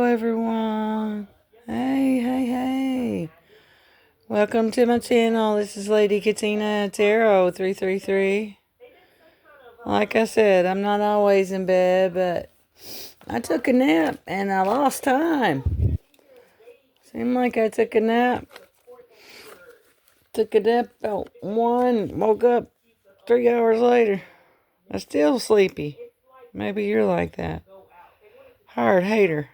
everyone. Hey. Welcome to my channel. This is Lady Katina Tarot 333. Like I said, I'm not always in bed, but I took a nap and I lost time. Seemed like I took a nap. Took a nap about 1, woke up 3 hours later. I'm still sleepy. Maybe you're like that. Hard hater.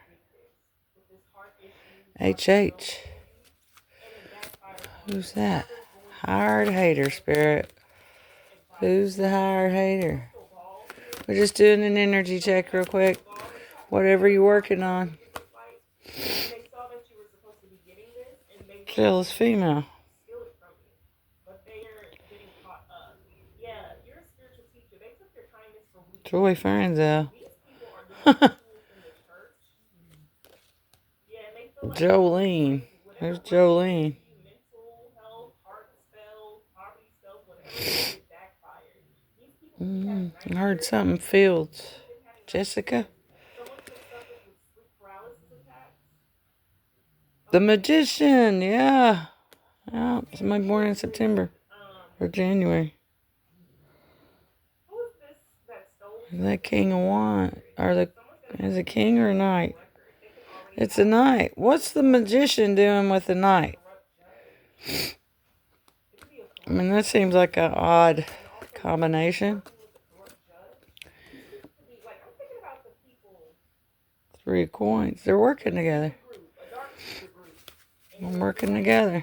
HH. Who's that? Hard hater spirit. Who's the hard hater? We're just doing an energy check real quick. Whatever you're working on. Jealous female. Joy Franzel. Jolene. There's Jolene. I heard something Fields. Jessica? The Magician, yeah. Yeah, somebody born in September or January. Is that King of Wands? Is it King or a Knight? It's a Knight. What's the Magician doing with the Knight? I mean, that seems like an odd combination. 3 of coins. They're working together. I'm working together.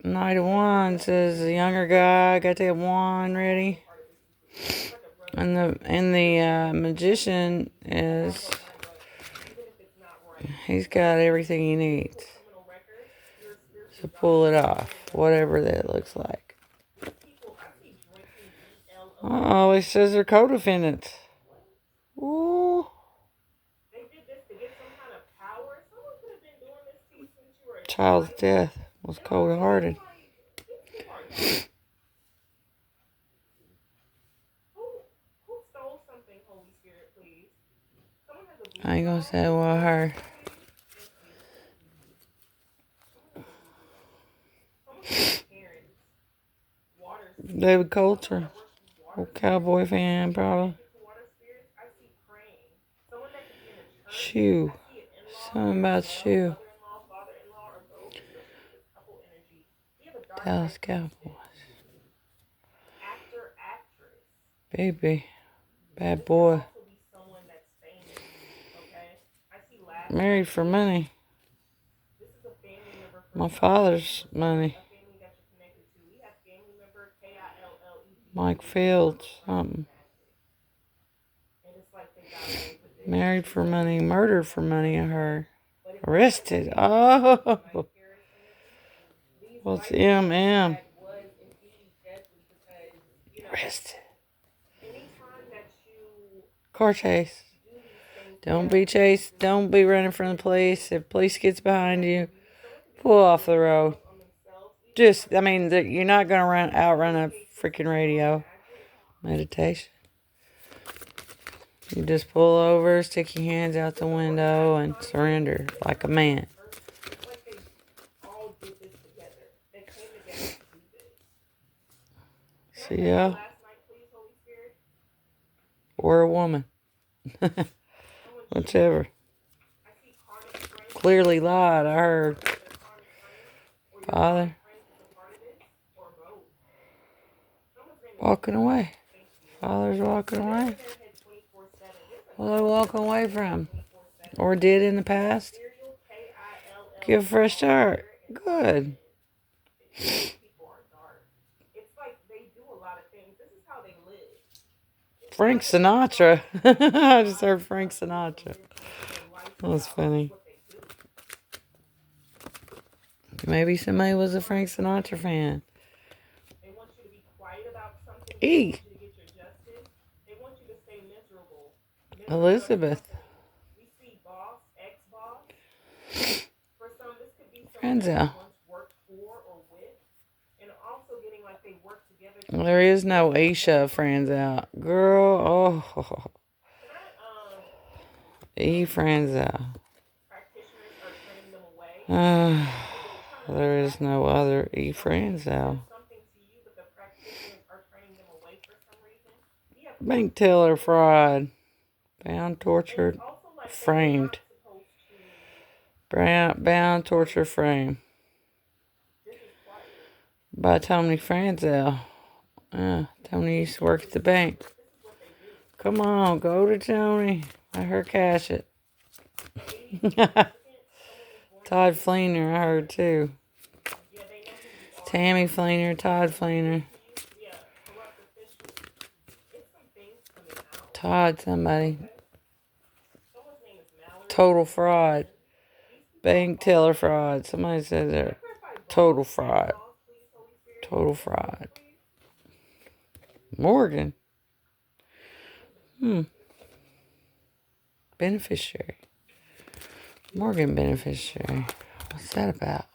Knight of Wands says the younger guy got that wand ready. And the Magician is, he's got everything he needs to pull it off, whatever that looks like. Oh, he says they're co-defendants. Ooh. Child's death was cold-hearted. I ain't gonna say well her. David Coulter. Old cowboy fan, probably. Shoe. Something about shoe. Dallas Cowboys. Baby. Bad boy. Married for money. My father's money. Mike Fields, something. Married for money, murdered for money, I heard. Arrested. Oh. What's MM? Arrested. Car chase. Don't be chased. Don't be running from the police. If police gets behind you, pull off the road. You're not going to outrun a freaking radio. Meditation. You just pull over, stick your hands out the window, and surrender like a man. See ya. Or a woman. Whichever. Clearly lied, I heard. Father. Walking away. Father's walking away. Well, they walking away from? Or did in the past? Give a fresh start. Good. Frank Sinatra. I just heard Frank Sinatra. That was funny. Maybe somebody was a Frank Sinatra fan. E. Elizabeth. Franzel. There is no Aisha Franzel. Girl, oh. E Franzel. There is no other E Franzel. Bank teller fraud. Bound, tortured, framed. Bound, tortured, framed. By Tony Franzel. Tony used to work at the bank. Come on, go to Tony. Let her cash it. Todd Fleener, I heard too. Tammy Fleener, Todd Fleener. Todd somebody. Total fraud. Bank teller fraud. Somebody said they're total fraud. Total fraud. Morgan. Beneficiary. Morgan beneficiary. What's that about?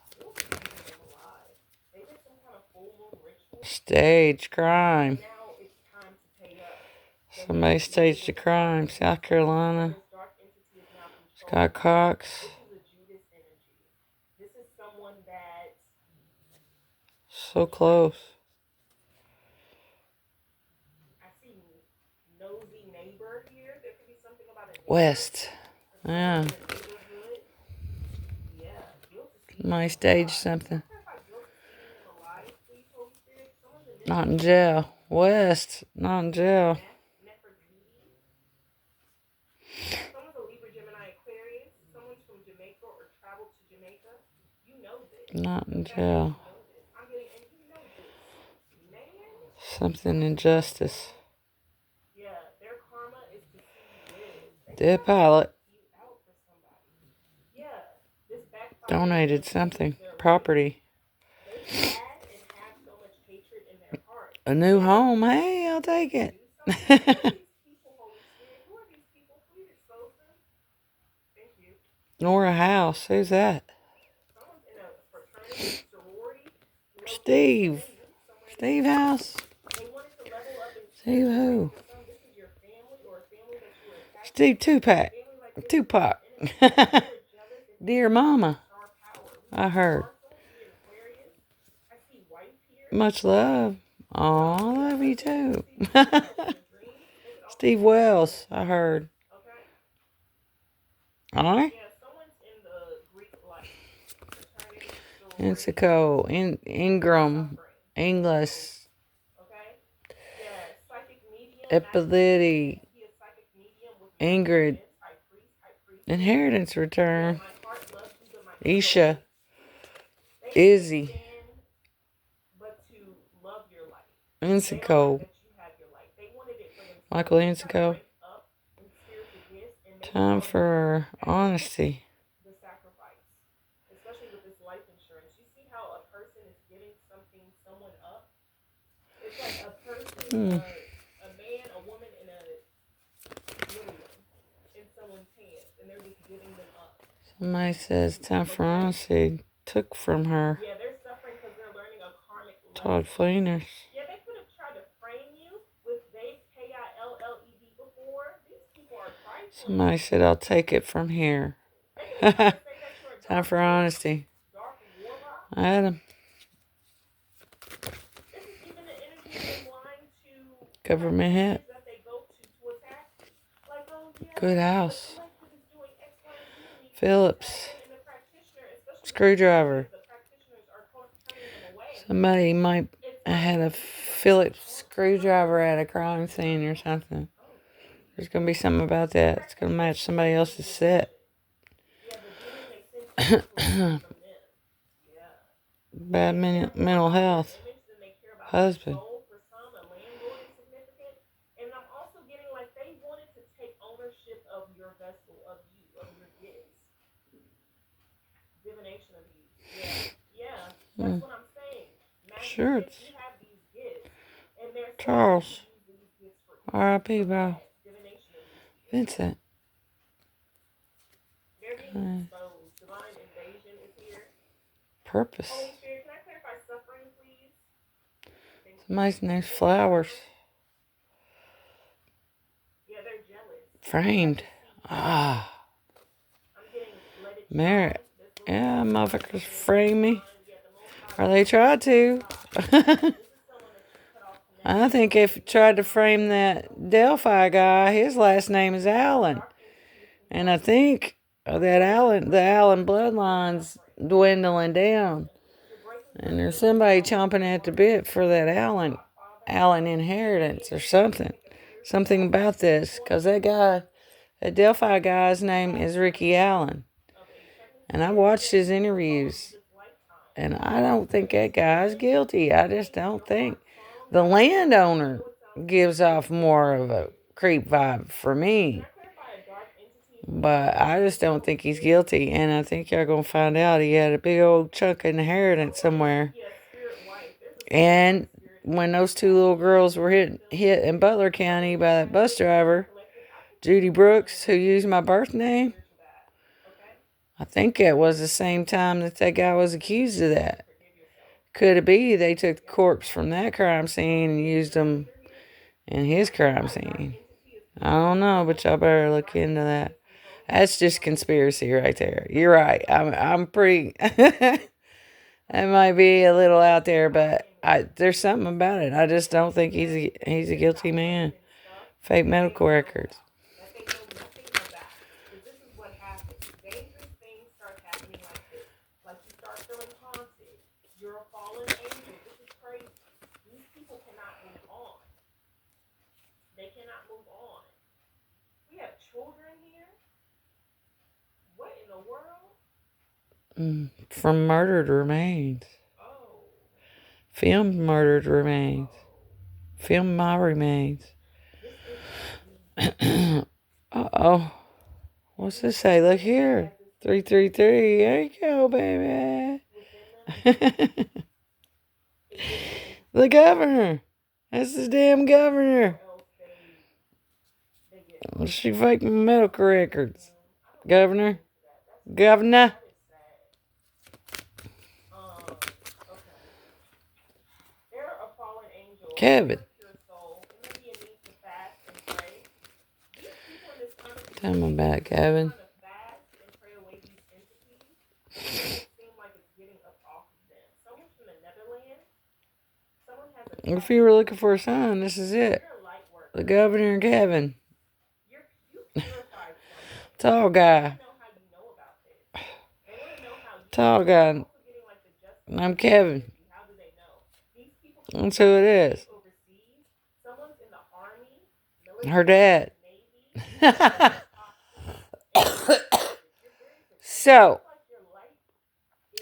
Stage crime. Somebody staged a crime. South Carolina. Scott Cox. So close. West. Yeah. Somebody staged something. Not in jail. West. Not in jail. Not in jail. Something injustice. Dead pilot. Donated something. Property. A new home. Hey, I'll take it. Nor a house. Who's that? Steve. Steve House. Steve who? Steve Tupac. Tupac. Dear Mama. I heard. Much love. Aw, I love you too. Steve Wells, I heard. Alright. Insico, Ingram, Inglis, Epility, Ingrid, Inheritance Return, Isha, Izzy, Insico, Michael Insico. Time for honesty. Somebody says time for honesty. Took from her. Todd Fleeners. Somebody said I'll take it from here. Time for honesty. Adam. Government hat. Good house. Phillips. Screwdriver. Somebody might have had a Phillips screwdriver at a crime scene or something. There's going to be something about that. It's going to match somebody else's set. Bad mental health. Husband. Sure, it's Charles. R.I.P. Bob. Vincent. Purpose. Somebody's name's Flowers. Framed. Ah, Merritt. Yeah, motherfuckers frame me. Or they tried to. I think if tried to frame that Delphi guy, his last name is Allen. And I think the Allen bloodline's dwindling down. And there's somebody chomping at the bit for that Allen inheritance or something. Something about this. Because that Delphi guy's name is Ricky Allen. And I watched his interviews. And I don't think that guy's guilty. I just don't think. The landowner gives off more of a creep vibe for me. But I just don't think he's guilty. And I think y'all going to find out he had a big old chunk of inheritance somewhere. And when those two little girls were hit in Butler County by that bus driver, Judy Brooks, who used my birth name, I think it was the same time that guy was accused of that. Could it be they took the corpse from that crime scene and used them in his crime scene? I don't know, but y'all better look into that. That's just conspiracy right there. You're right. I'm pretty. That might be a little out there, but there's something about it. I just don't think he's a guilty man. Fake medical records. From murdered remains. Filmed murdered remains. Filmed my remains. Uh-oh. What's this say? Look here. 333. There you go, baby. The governor. That's the damn governor. She faked my medical records. Governor. Governor. Kevin. Tell me about it, Kevin. If you were looking for a son, this is it. The governor and Kevin. Tall guy. Tall guy. I'm Kevin. That's who it is. Her dad. So,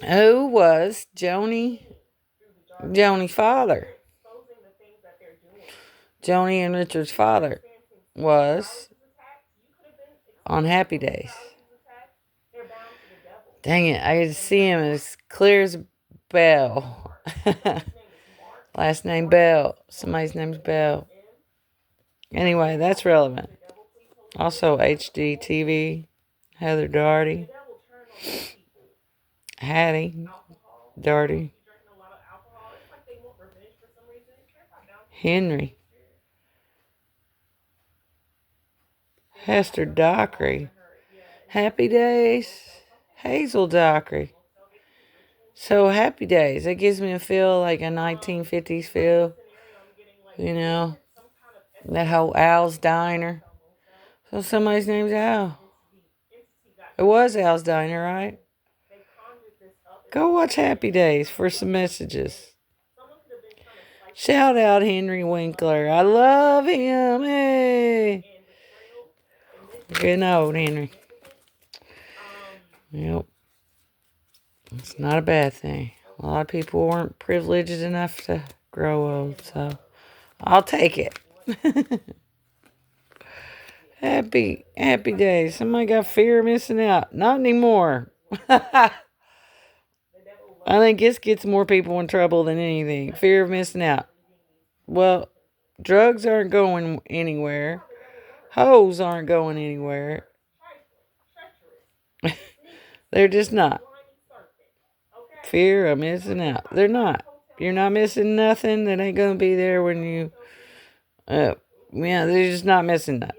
who was Joni's father? Joni and Richard's father was on Happy Days. Dang it, I could see him as clear as Bell. Last name Bell. Somebody's name's Bell. Anyway, that's relevant. Also, HGTV, Heather Darty, Hattie Darty, Henry, Hester Dockery, Happy Days, Hazel Dockery. So Happy Days, that gives me a feel like a 1950s feel, you know, that whole Al's Diner. So somebody's name's Al. It was Al's Diner, right? Go watch Happy Days for some messages. Shout out Henry Winkler. I love him. Hey. Good old Henry. Yep. It's not a bad thing. A lot of people weren't privileged enough to grow old, so I'll take it. Happy Days. Somebody got fear of missing out. Not anymore. I think this gets more people in trouble than anything. Fear of missing out. Well, drugs aren't going anywhere. Hoes aren't going anywhere. They're just not. Fear of missing out. They're not. You're not missing nothing that ain't going to be there when you... yeah, they're just not missing that.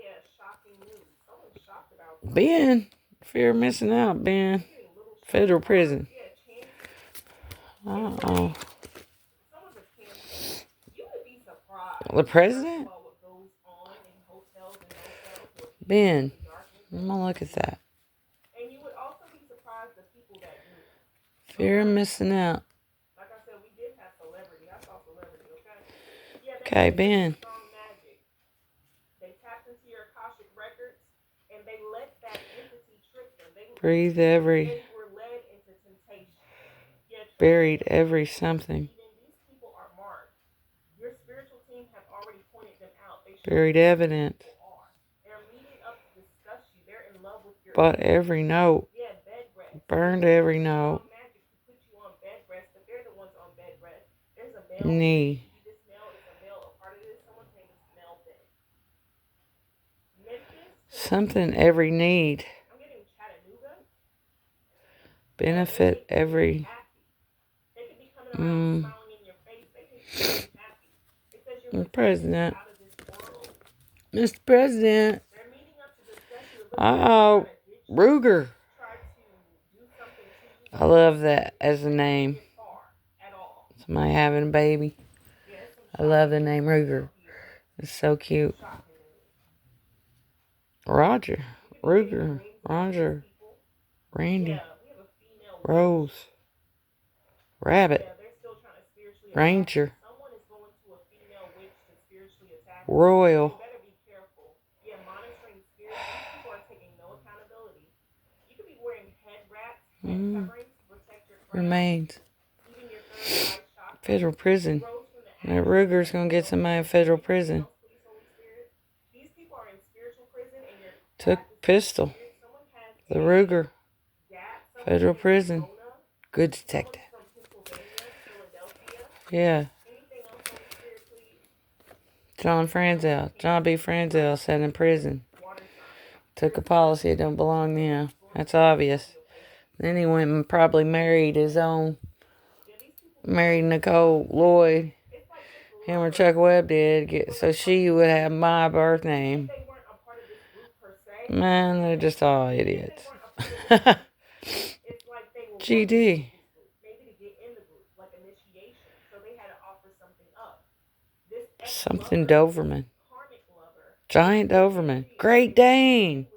Ben, fear of missing out, Ben. Federal prison. Uh-oh. The president? Ben, I'm gonna look at that. Fear of missing out. Okay, Ben. Breathe every, buried every something. Buried evidence. Bought every note. Burned every note. Knee. Something every need. Benefit every. President. Mr. President. Uh-oh. Ruger. I love that as a name. Somebody having a baby. I love the name Ruger. It's so cute. Roger. Ruger. Roger. Randy. Rose. Rabbit. Ranger. Royal. Remains. Federal prison. That Ruger's gonna get somebody in federal prison. Took pistol. The Ruger. Federal prison. Good detective. Yeah. John B. Franzel sat in prison. Took a policy that don't belong to him. That's obvious. Then he went and probably married Nicole Lloyd. Him or Chuck Webb did, so she would have my birth name. Man, they're just all idiots. GD. Something Doberman. Giant Doberman. Great Dane.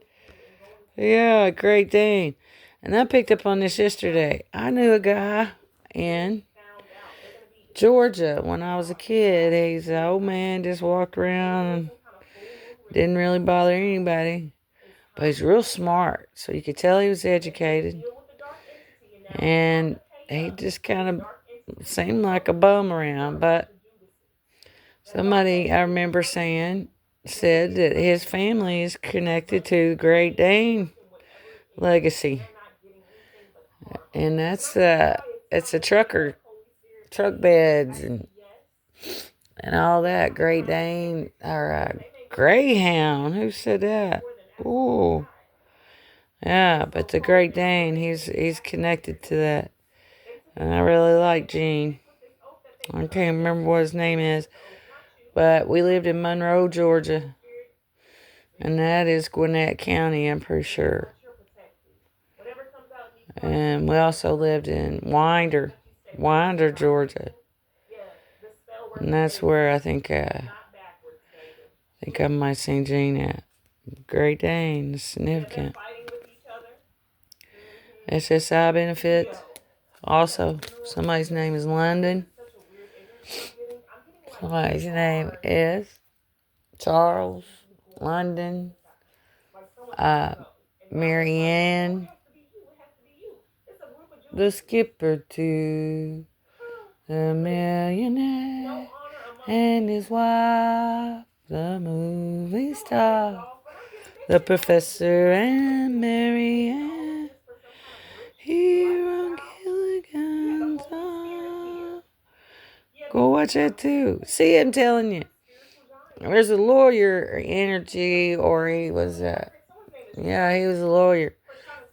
Yeah, Great Dane. And I picked up on this yesterday. I knew a guy in Georgia when I was a kid. He's an old man, just walked around and didn't really bother anybody. But he's real smart, so you could tell he was educated. And he just kind of seemed like a bum around. But somebody I remember said that his family is connected to the Great Dane legacy. And it's a truck beds and all that. Great Dane or Greyhound. Who said that? Ooh. Yeah, but the Great Dane, he's connected to that. And I really like Gene. I can't remember what his name is. But we lived in Monroe, Georgia. And that is Gwinnett County, I'm pretty sure. And we also lived in Winder, Georgia. And that's where I think I might have seen Gene at. Great Dane, significant. SSI benefits. Also, somebody's name is London. Somebody's name is Charles London. Marianne. The skipper to the millionaire and his wife, the movie star, the professor and Marianne. Here on Gilligan's Island. Go watch that too. See, I'm telling you. There's a lawyer energy, or he was he was a lawyer.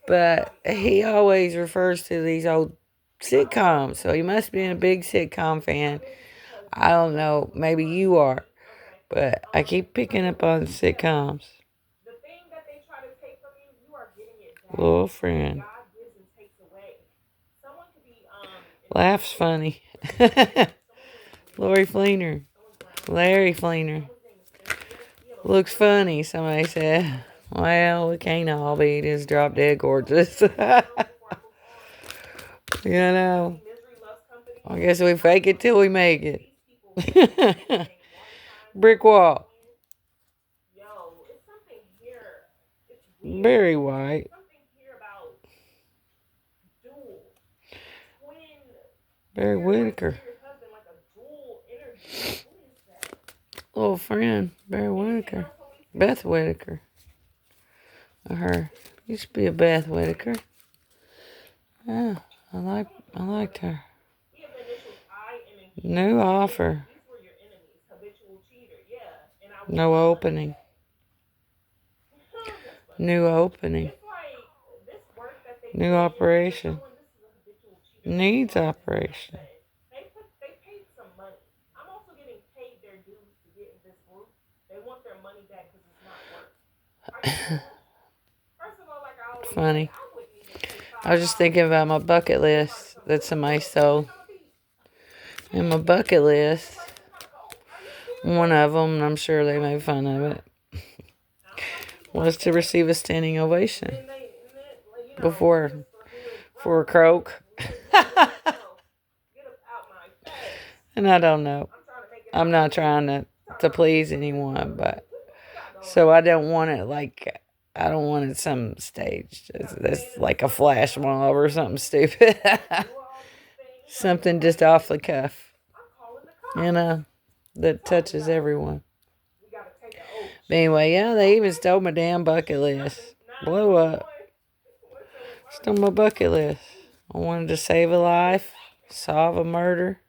But he always refers to these old sitcoms. So he must be a big sitcom fan. I don't know. Maybe you are. But I keep picking up on sitcoms. Little friend. Laughs funny. Lori Fleener. Larry Fleener. Looks funny, somebody said. Well, we can't all be just drop dead gorgeous. You know. I guess we fake it till we make it. Brick wall. Very white. Barry Whitaker. Little friend, Barry Whitaker. Beth Whitaker. Her. Used to be a Beth Whitaker. Yeah, I liked her. New offer. No opening. New opening. New operation. Needs operation. Funny. I was just thinking about my bucket list that somebody stole. And my bucket list, one of them, and I'm sure they made fun of it, was to receive a standing ovation before for a croak. And I don't know. I'm not trying to please anyone, but so I don't want it like I don't want it some staged. It's like a flash mob or something stupid. Something just off the cuff. You know, that touches everyone. But anyway, yeah, they even stole my damn bucket list. Blow up. Stole my bucket list. I wanted to save a life, solve a murder.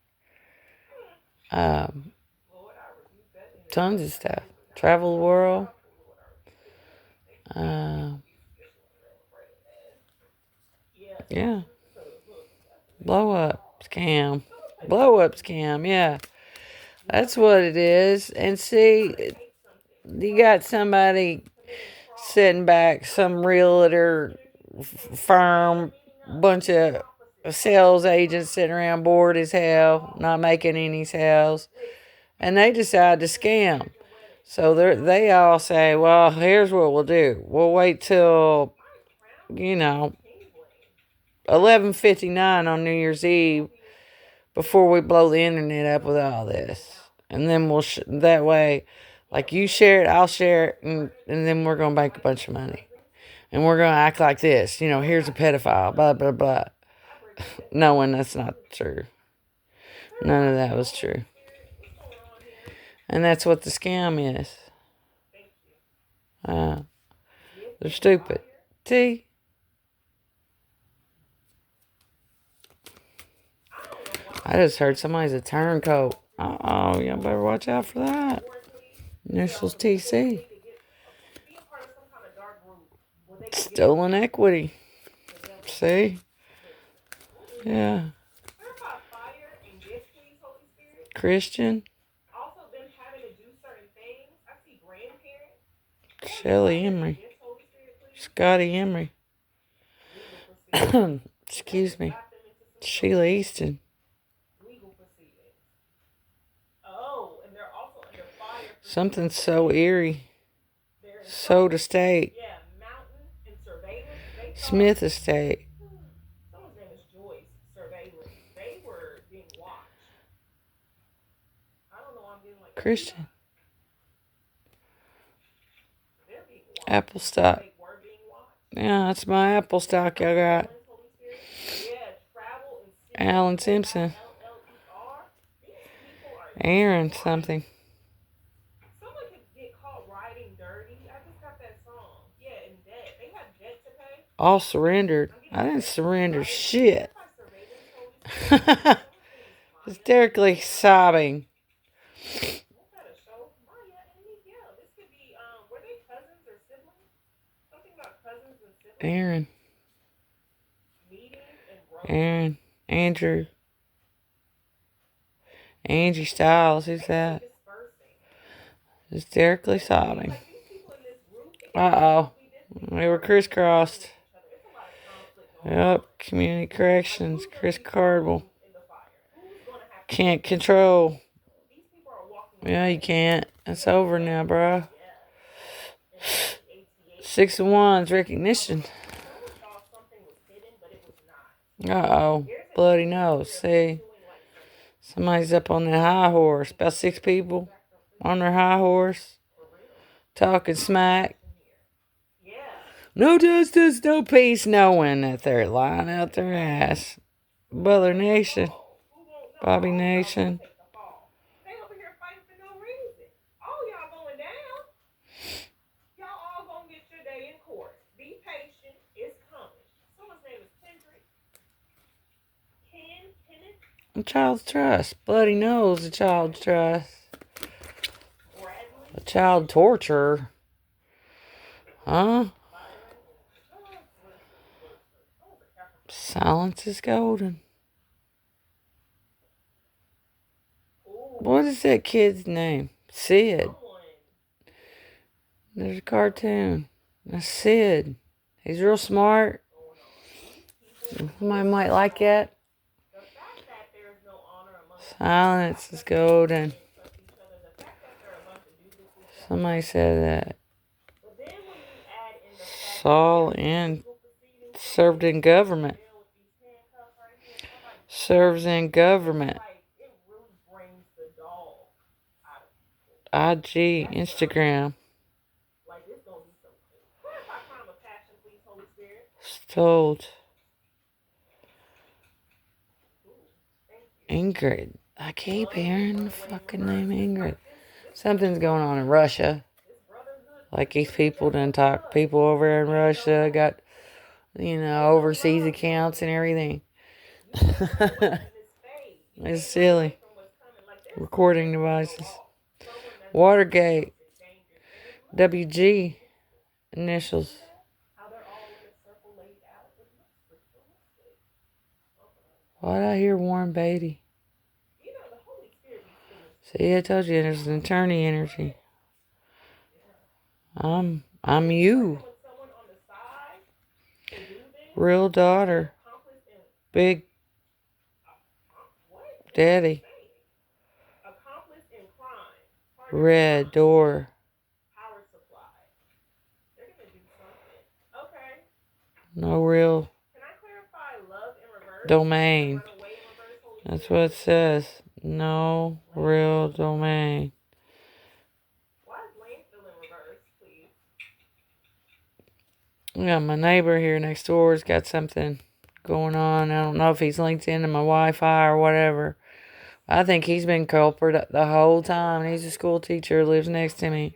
Tons of stuff. Travel the world. Yeah. Blow up scam. Blow up scam, yeah. That's what it is. And see, you got somebody sitting back, some realtor firm, bunch of sales agents sitting around bored as hell, not making any sales, and they decide to scam. So they all say, well, here's what we'll do. We'll wait till, 11:59 on New Year's Eve before we blow the internet up with all this. And then that way, like you share it, I'll share it, and then we're going to make a bunch of money. And we're going to act like this. Here's a pedophile, blah, blah, blah. Knowing that's not true. None of that was true. And that's what the scam is. They're stupid. See? I just heard somebody's a turncoat. Uh-oh, y'all better watch out for that. Initials TC. Stolen equity. See? Yeah. Christian. Shelly Emery. Scotty Emery. Excuse me. Sheila Easton. Something so eerie. Soda State. Smith Estate. Christian. Apple stock. Yeah, that's my Apple stock I got. Alan Simpson. Aaron something. All surrendered. I didn't surrender shit. Hysterically sobbing. Aaron. Andrew. Angie Styles. Who's that? Hysterically sobbing. Uh-oh. They were crisscrossed. Yep, community corrections. Chris Cardwell. Can't control. Yeah, you can't. It's over now, bro. 6 of Wands, recognition. Uh-oh. Bloody nose. See? Somebody's up on that high horse. About 6 people on their high horse. Talking smack. No justice, no peace, knowing that they're lying out their ass. Butler Nation. Bobby Nation. A child's trust. Bloody nose, a child's trust. A child torture. Huh? Silence is golden. What is that kid's name? Sid. There's a cartoon. That's Sid. He's real smart. Somebody might like that. Silence is golden. Somebody said that. Saul and served in government. Serves in government. IG, Instagram. Told. Ingrid. I keep hearing the fucking name Ingrid. Something's going on in Russia. Like these people done talk. People over there in Russia got, overseas accounts and everything. It's silly. Recording devices. Watergate. WG initials. Why'd I hear Warren Beatty? See, I told you there's an attorney energy. I'm you. Real daughter. Big daddy. Red door. No real domain. That's what it says. No real domain. Yeah, my neighbor here next door's got something going on. I don't know if he's linked into my Wi-Fi or whatever. I think he's been culprit the whole time. He's a school teacher who lives next to me.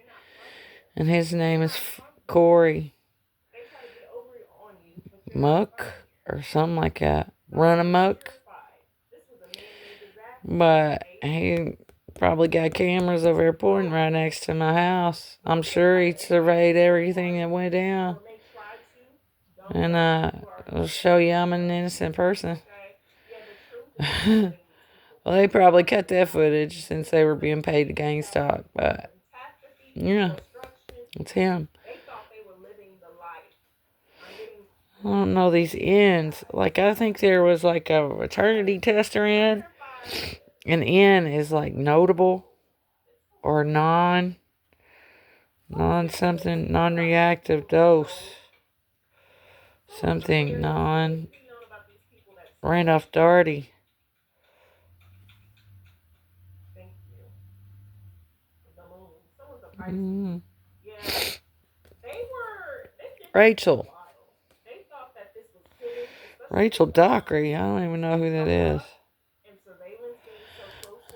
And his name is Corey Muck or something like that. Run amok. But he probably got cameras over there pointing right next to my house. I'm sure he surveyed everything that went down. And I'll show you I'm an innocent person. Well, they probably cut that footage since they were being paid to gain stock. But, yeah, it's him. I don't know these ends. Like, I think there was like a maternity tester in. An N is like notable or non-reactive dose. Something Randolph Darty. Rachel. Rachel Dockery. I don't even know who that is.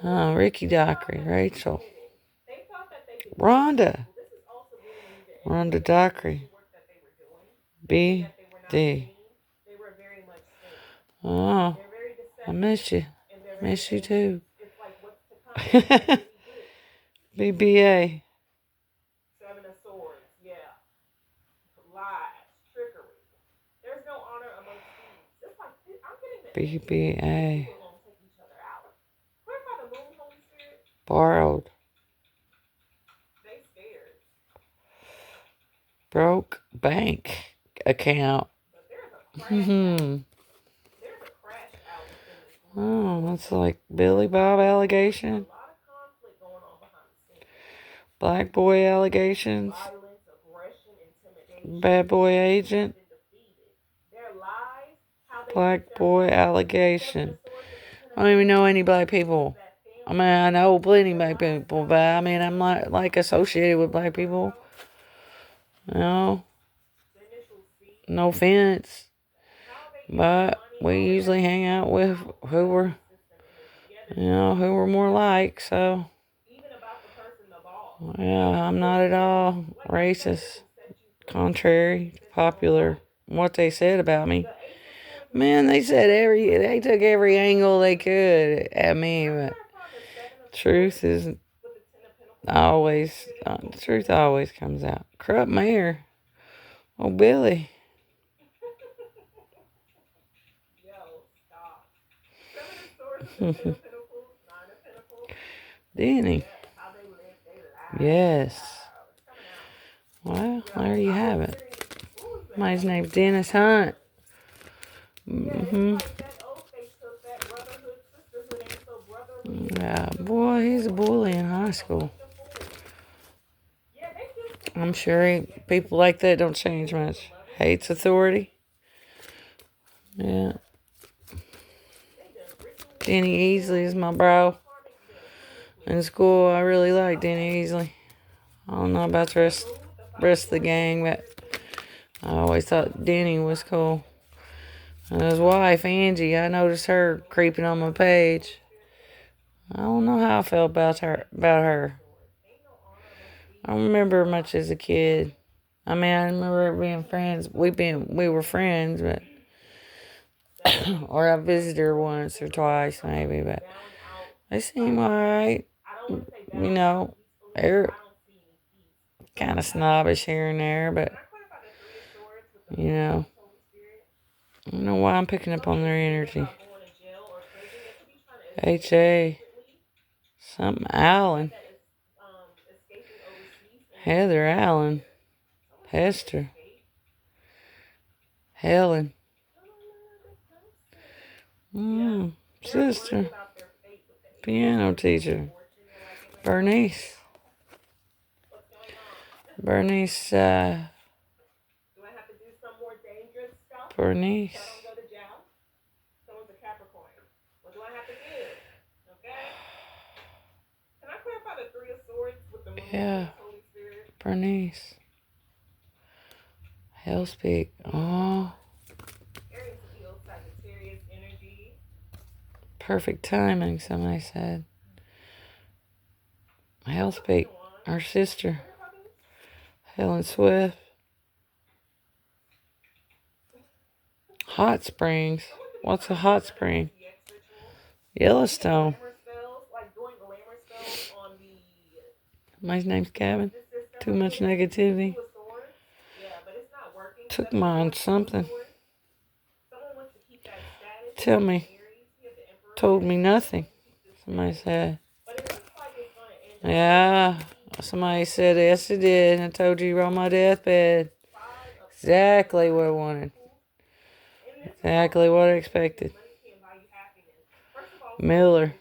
Oh, Ricky Dockery. Rachel. Rhonda Dockery. B.D. Oh, I miss you. Miss you too. BBA. BBA. Borrowed. Broke bank account. Oh, that's like Billy Bob allegation. Black boy allegations. Bad boy agent. Black boy allegation. I don't even know any black people. I mean, I know plenty of black people, but I mean, I'm not like associated with black people. No, no offense, but we usually hang out with who we're more like. So, yeah, I'm not at all racist. Contrary to popular what they said about me. Man, they took every angle they could at me, but the truth always comes out. Corrupt mayor. Oh, Billy. Denny. Yes. Well, there you have it. His name's Dennis Hunt. Yeah, boy, he's a bully in high school. I'm sure people like that don't change much. Hates authority. Yeah. Denny Easley is my bro. In school, I really like Denny Easley. I don't know about the rest of the gang, but I always thought Denny was cool. And his wife, Angie, I noticed her creeping on my page. I don't know how I felt about her. I don't remember much as a kid. I mean, I remember being friends. We were friends, but or I visited her once or twice maybe, but they seem alright. You know, they're kind of snobbish here and there, but you know, I don't know why I'm picking up on their energy. H.A. Something Allen. Heather Allen. Hester. Helen. Sister. Piano teacher. Bernice. Bernice. Bernice. Yeah. Bernice. Hellspeak. Oh. Perfect timing, somebody said. Hellspeak. Our sister. Helen Swift. Hot Springs. What's a hot spring? Yellowstone. My name's Gavin. Too much negativity. Took mine something. Tell me. Told me nothing. Somebody said. Yeah. Somebody said, yes, it did. I told you on my deathbed. Exactly what I wanted. Exactly what I expected. Miller.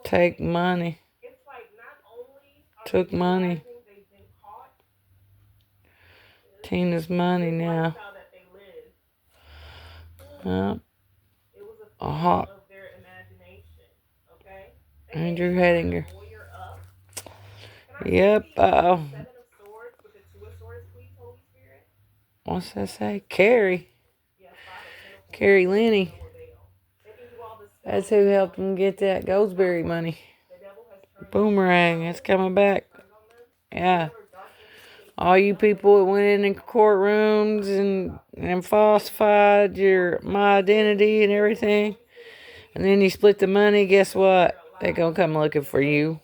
Take money. Took money. Tina's money now. A hawk. Andrew Hedinger. Yep. What's that say? Carrie. Carrie Lenny. That's who helped him get that Goldsberry money. Boomerang. It's coming back. Yeah. All you people that went in courtrooms and falsified my identity and everything, and then you split the money, guess what? They're going to come looking for you.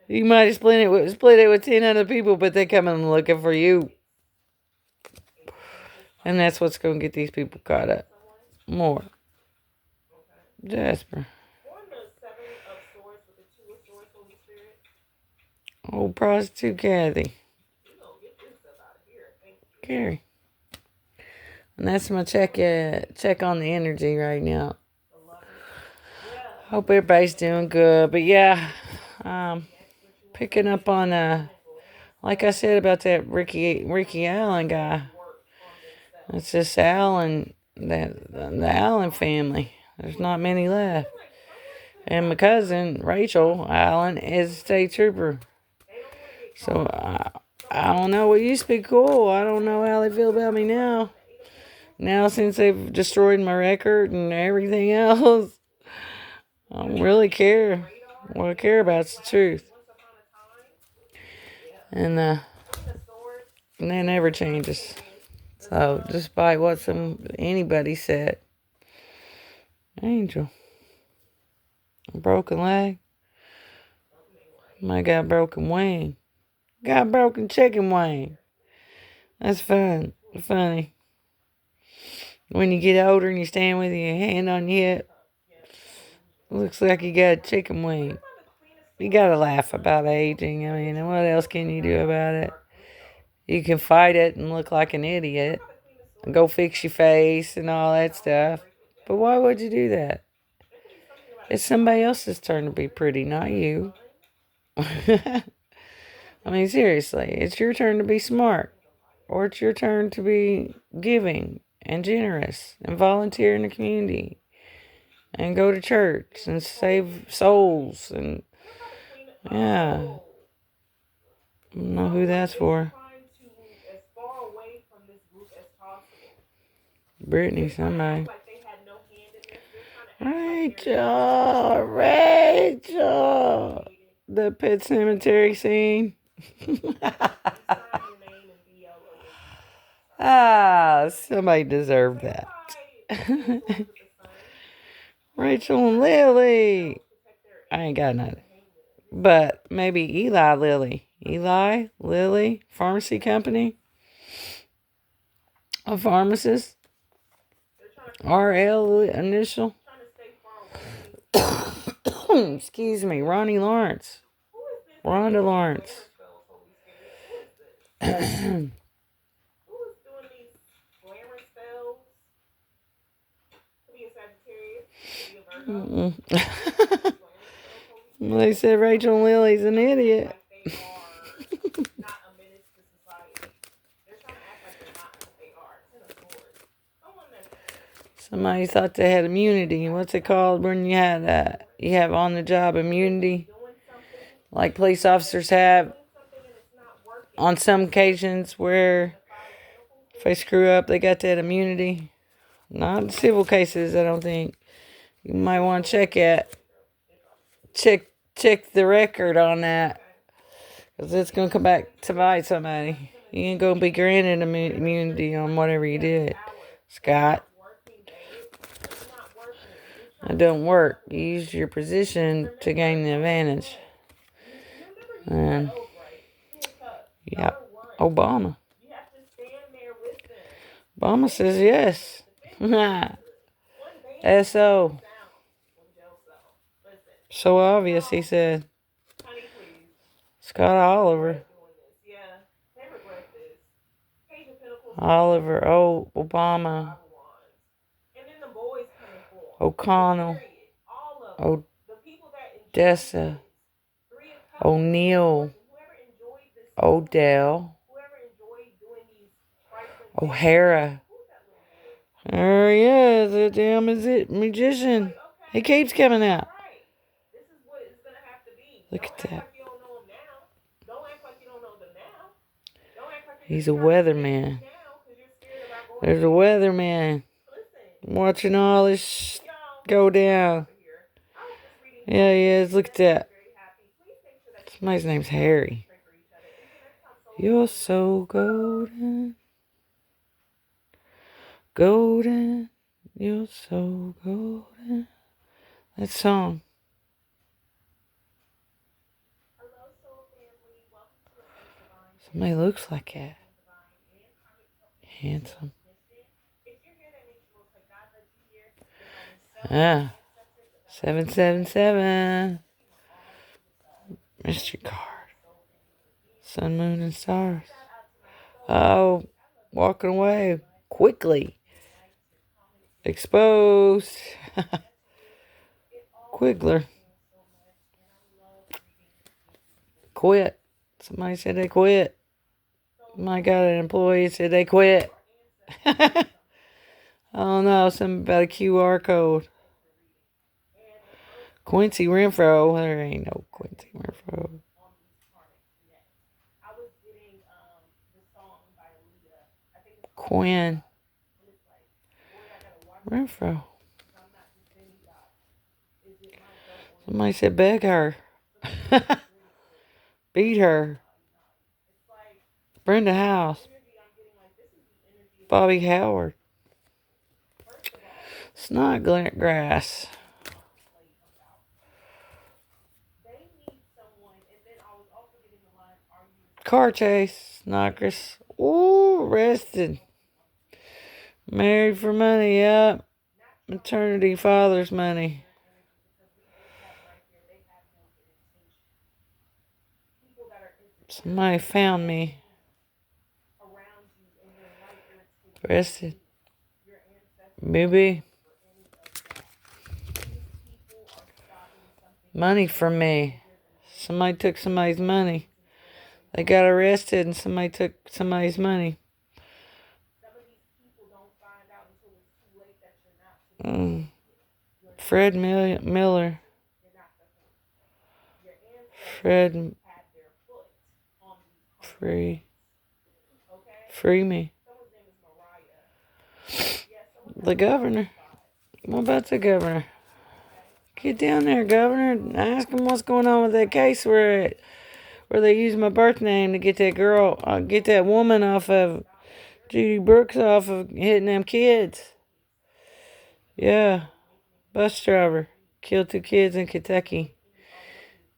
You might have split it with 10 other people, but they're coming looking for you. And that's what's going to get these people caught up. More. Jasper. Old prostitute Kathy. Gary. And that's my check on the energy right now. Hope everybody's doing good. But yeah, picking up on like I said about that Ricky Allen guy. It's just Allen, the Allen family. There's not many left. And my cousin Rachel Allen is a state trooper. So I don't know. It used to be cool. I don't know how they feel about me now. Now since they've destroyed my record and everything else, I don't really care. What I care about is the truth. And that never changes. So despite what anybody said, Angel, a broken leg. Might got a broken wing. Got a broken chicken wing. That's funny. When you get older and you stand with your hand on your hip, looks like you got a chicken wing. You gotta laugh about aging. I mean, what else can you do about it? You can fight it and look like an idiot. And go fix your face and all that stuff. But why would you do that? It's somebody else's turn to be pretty, not you. I mean, seriously, it's your turn to be smart. Or it's your turn to be giving and generous and volunteer in the community and go to church and save souls. And yeah, I don't know who that's for. Brittany, somebody. Rachel. The Pet Cemetery scene. Somebody deserved that. Rachel and Lily. I ain't got nothing. But maybe Eli Lilly. Eli Lilly Pharmacy Company. A pharmacist. RL initial. Excuse me. Ronnie Lawrence. Rhonda Lawrence. They said Rachel and Lily's an idiot. Somebody thought they had immunity. What's it called when you have on the job immunity? Like police officers have on some occasions where if they screw up, they got that immunity. Not in civil cases, I don't think. You might want to check the record on that. Because it's going to come back to bite somebody. You ain't going to be granted immunity on whatever you did, Scott. It don't work. You use your position to gain the advantage. And, yeah, Obama. Obama says yes. S.O. So obvious, he said. Scott Oliver. Obama. O'Connell. Odessa. O'Neill. Odell. O'Hara. There he is, the damn magician. He keeps coming out. Look at that. He's a weatherman. There's a weatherman watching all this go down. Yeah, he is. Look at that. Somebody's name's Harry. You're so golden. Golden. You're so golden. That song. Somebody looks like that. Handsome. 777. Mystery card. Sun, moon, and stars. Oh, walking away quickly. Exposed. Quiggler. Quit. Somebody said they quit. My God, an employee said they quit. I don't know, something about a QR code. Quincy Renfro. There ain't no Quincy Renfro. Quinn Renfro. Somebody said beg her. Beat her. Brenda House. Bobby Howard. Snodgrass. Car chase. Snodgrass. Ooh, arrested. Married for money, yep. Maternity father's money. Somebody found me. Arrested. Maybe. Money from me. Somebody took somebody's money. They got arrested and somebody took somebody's money. Fred Miller. Fred. Free me. The governor. What about the governor? Get down there, governor, and ask him what's going on with that case where they used my birth name to get that girl, get that woman off of Judy Brooks off of hitting them kids. Yeah, bus driver killed 2 kids in Kentucky,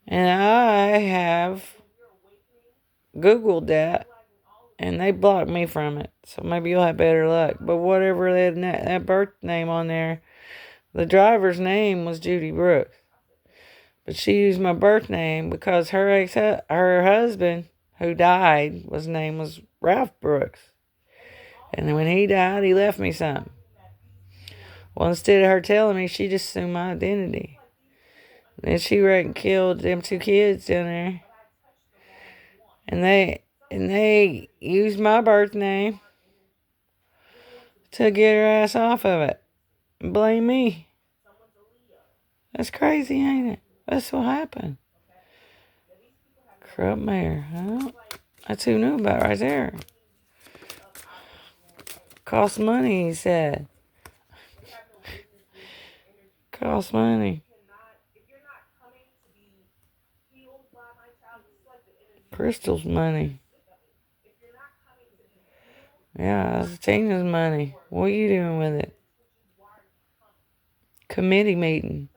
and I have Googled that, and they blocked me from it. So maybe you'll have better luck. But whatever that birth name on there, the driver's name was Judy Brooks. But she used my birth name because her husband, who died, his name was Ralph Brooks. And when he died, he left me something. Well, instead of her telling me, she just assumed my identity. Then she wrecked and killed them 2 kids down there. And they used my birth name to get her ass off of it. And blame me. That's crazy, ain't it? That's what happened. Corrupt mayor. Huh? That's who knew about it right there. Cost money, he said. Cost money. Crystal's money. Yeah, that's Tina's money. What are you doing with it? Committee meeting.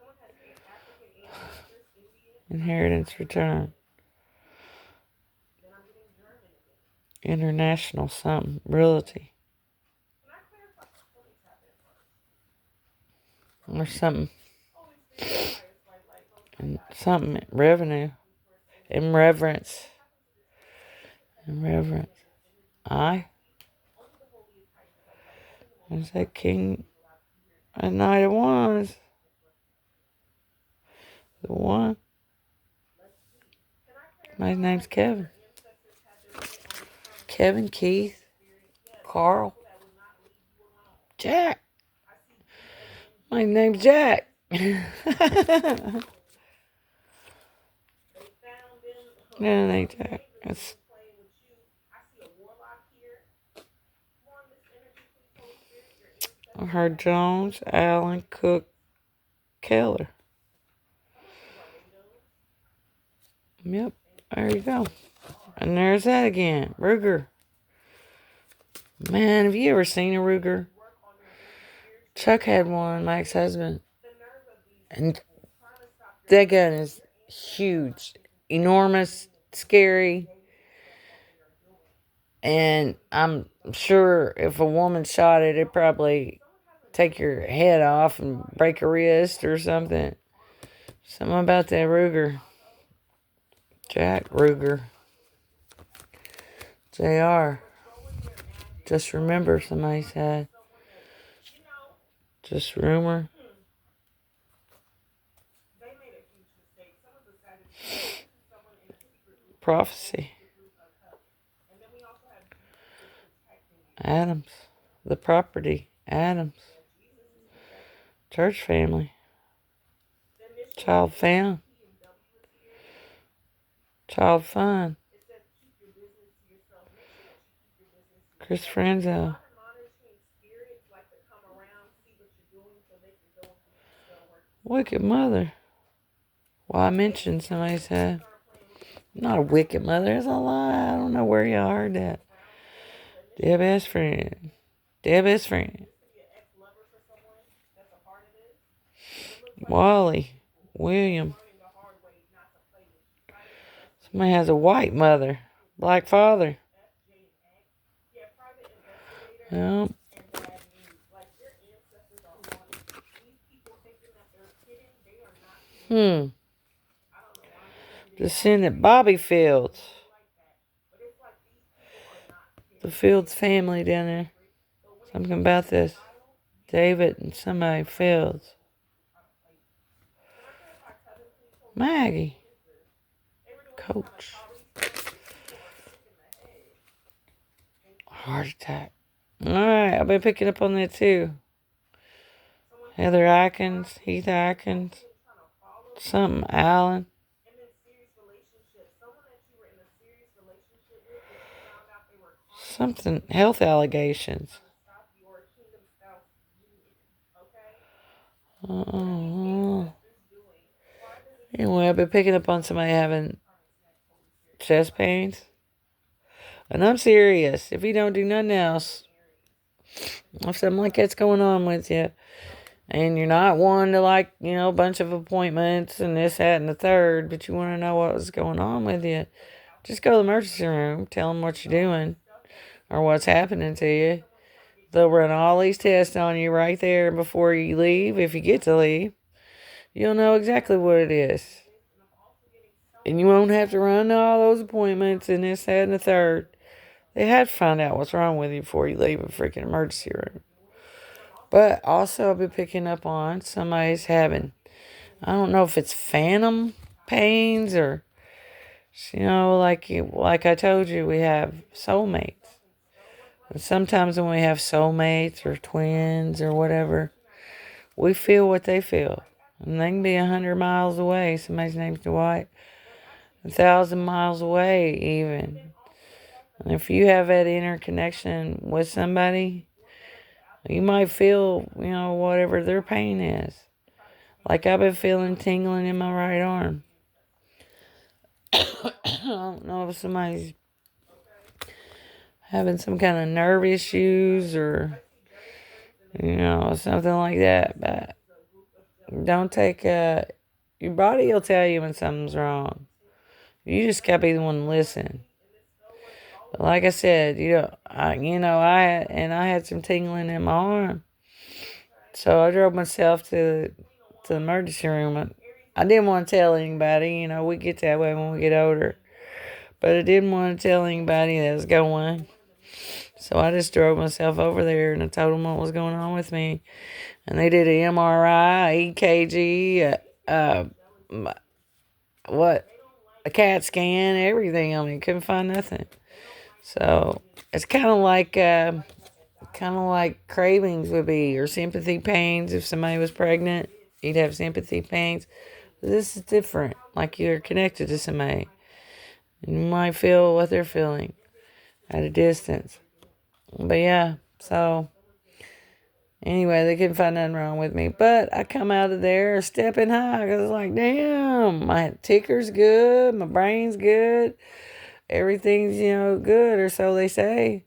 Inheritance return. International something. Realty. Or something. And something. Revenue. Irreverence. Irreverence. Is that King? A Knight of Wands. The one. My name's Kevin. Kevin, Keith, Carl, Jack. My name's Jack. No, it ain't Jack. It's I heard Jones, Allen, Cook, Keller. Yep, there you go. And there's that again. Ruger. Man, have you ever seen a Ruger? Chuck had one, my ex-husband. And that gun is huge, enormous, scary. And I'm sure if a woman shot it, it'd probably take your head off and break a wrist or something. Something about that Ruger. Jack Ruger. JR. Just remember, somebody said. Just rumor. Prophecy. Adams. The property. Adams. Church family. Child found. Child fun. Chris Franzo. Wicked mother. Well, I mentioned somebody said, I'm not a wicked mother. That's a lie. I don't know where y'all heard that. Dead best friend. Dead best friend. Wally. William. Somebody has a white mother. Black father. Yep. Descendant Bobby Fields. The Fields family down there. Something about this. David and somebody Fields. Maggie. Coach. Heart attack. Alright, I've been picking up on that too. Heather Atkins, Heath Atkins, something Allen. Something, health allegations. Anyway, I've been picking up on somebody having chest pains. And I'm serious. If you don't do nothing else, if something like that's going on with you, and you're not one to a bunch of appointments and this, that, and the third, but you want to know what was going on with you, just go to the emergency room, tell them what you're doing or what's happening to you. They'll run all these tests on you right there before you leave. If you get to leave, you'll know exactly what it is. And you won't have to run to all those appointments and this, that, and the third. They had to find out what's wrong with you before you leave a freaking emergency room. But also, I've been picking up on somebody's having, I don't know if it's phantom pains or, like I told you, we have soulmates. And sometimes when we have soulmates or twins or whatever, we feel what they feel. And they can be 100 miles away. Somebody's name's Dwight. 1,000 miles away even. And if you have that interconnection with somebody, you might feel, whatever their pain is. Like I've been feeling tingling in my right arm. I don't know if somebody's having some kind of nerve issues or, something like that. But don't take your body will tell you when something's wrong. You just gotta be the one to listen. But like I said, I had some tingling in my arm. So I drove myself to the emergency room. I didn't want to tell anybody, we get that way when we get older. But I didn't want to tell anybody that was going. So I just drove myself over there and I told them what was going on with me. And they did an MRI, EKG, a CAT scan, everything on me. Couldn't find nothing. So it's kind of like cravings would be, or sympathy pains. If somebody was pregnant, you'd have sympathy pains. But this is different. Like you're connected to somebody. You might feel what they're feeling at a distance. But yeah, so anyway, they couldn't find nothing wrong with me. But I come out of there stepping high because it's like, damn, my ticker's good, my brain's good, everything's, good, or so they say.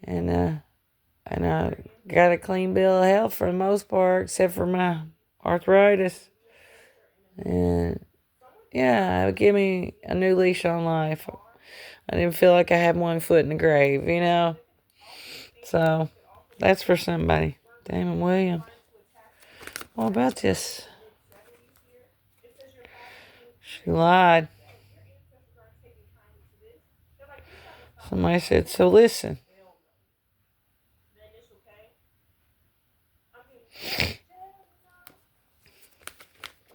And I got a clean bill of health for the most part, except for my arthritis. And yeah, it gave me a new leash on life. I didn't feel like I had one foot in the grave, So that's for somebody. Damon Williams. What about this? She lied. Somebody said, so listen.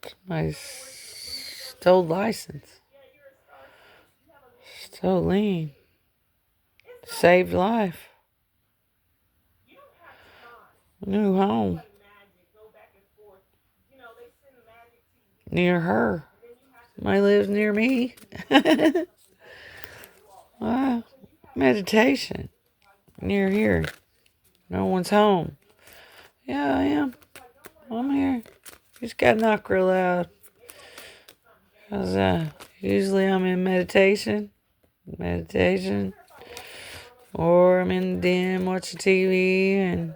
Somebody stole license. Stole lien. Saved life. New home. Near her. Somebody lives near me. Wow. Meditation. Near here. No one's home. Yeah, I am. I'm here. Just gotta knock real loud. Because usually I'm in meditation. Or I'm in the den watching TV and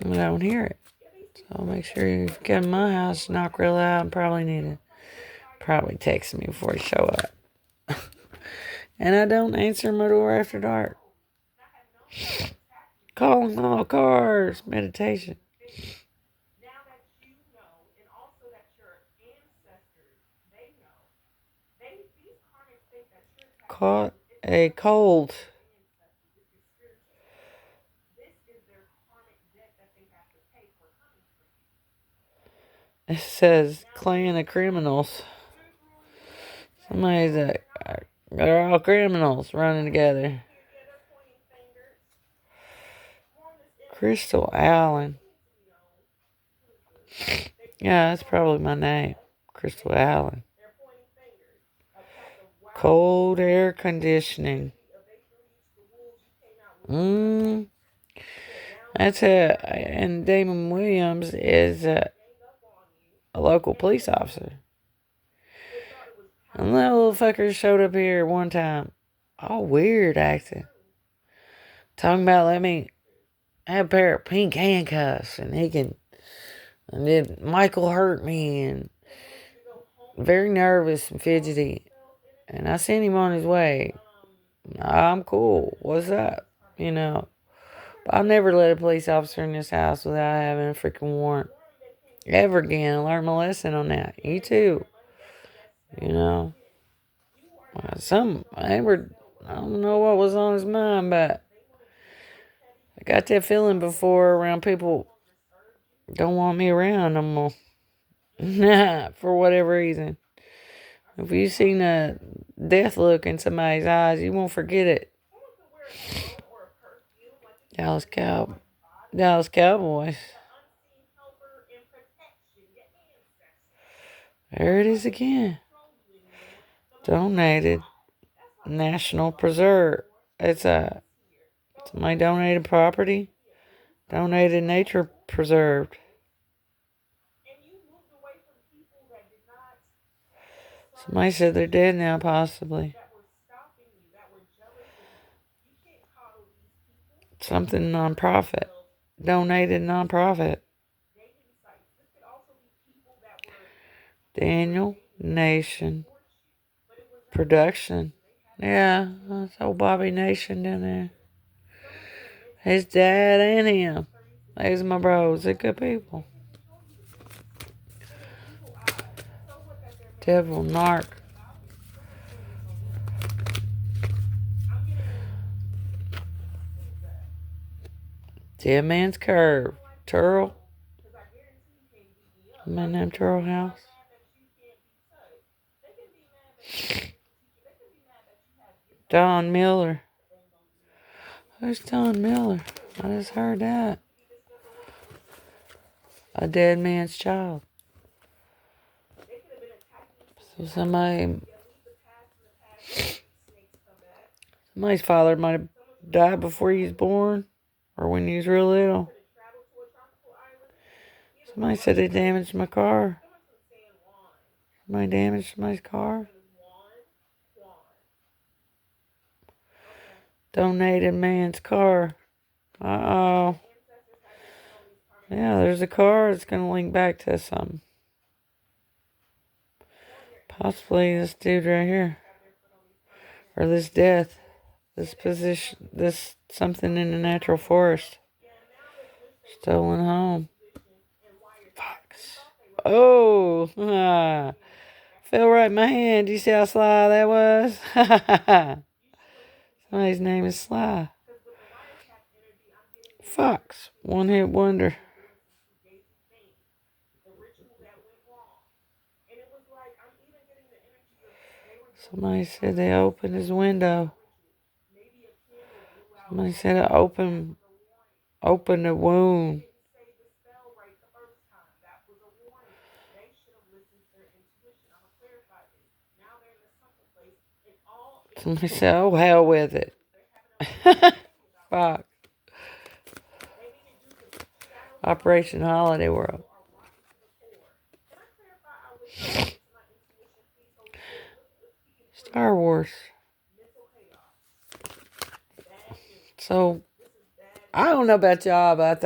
I don't hear it. So I'll make sure you get in my house, knock real loud, and probably text me before you show up. And I don't answer my door after dark. Calling all cars, meditation. Caught a cold. It says clan of criminals. They're all criminals running together. Crystal Allen. Yeah, that's probably my name. Crystal Allen. Cold air conditioning. That's and Damon Williams is a local police officer. And that little fucker showed up here one time, all weird acting, talking about let me have a pair of pink handcuffs and then Michael hurt me and very nervous and fidgety. And I sent him on his way. I'm cool. What's up? But I'll never let a police officer in this house without having a freaking warrant. Ever again. I learned my lesson on that. You too. I don't know what was on his mind, but I got that feeling before around people don't want me around no more. Nah, for whatever reason. If you've seen a death look in somebody's eyes, you won't forget it. Dallas Cowboys. There it is again. Donated National Preserve. Somebody donated property. Donated nature preserved. Somebody said they're dead now, possibly. Something nonprofit. Donated nonprofit. Daniel Nation Production. Yeah, that's old Bobby Nation down there. His dad and him. These are my bros. They're good people. Devil Narc. Dead Man's Curve. Turl. My name Turl House. Don Miller. Who's Don Miller? I just heard that. A dead man's child. So somebody's father might have died before he was born or when he was real little. Somebody said they damaged my car. Somebody damaged somebody's car. Donated man's car. Uh-oh. Yeah, there's a car that's going to link back to something. Possibly this dude right here. Or this death. This position. This something in the natural forest. Stolen home. Fox. Oh. Fell right in my hand. Do you see how sly that was? Somebody's name is Sly. Fox. One hit wonder. Somebody said they opened his window. Somebody said it opened the wound. Somebody said, oh, hell with it. Fuck. Operation Holiday World. Star Wars. So, I don't know about y'all, but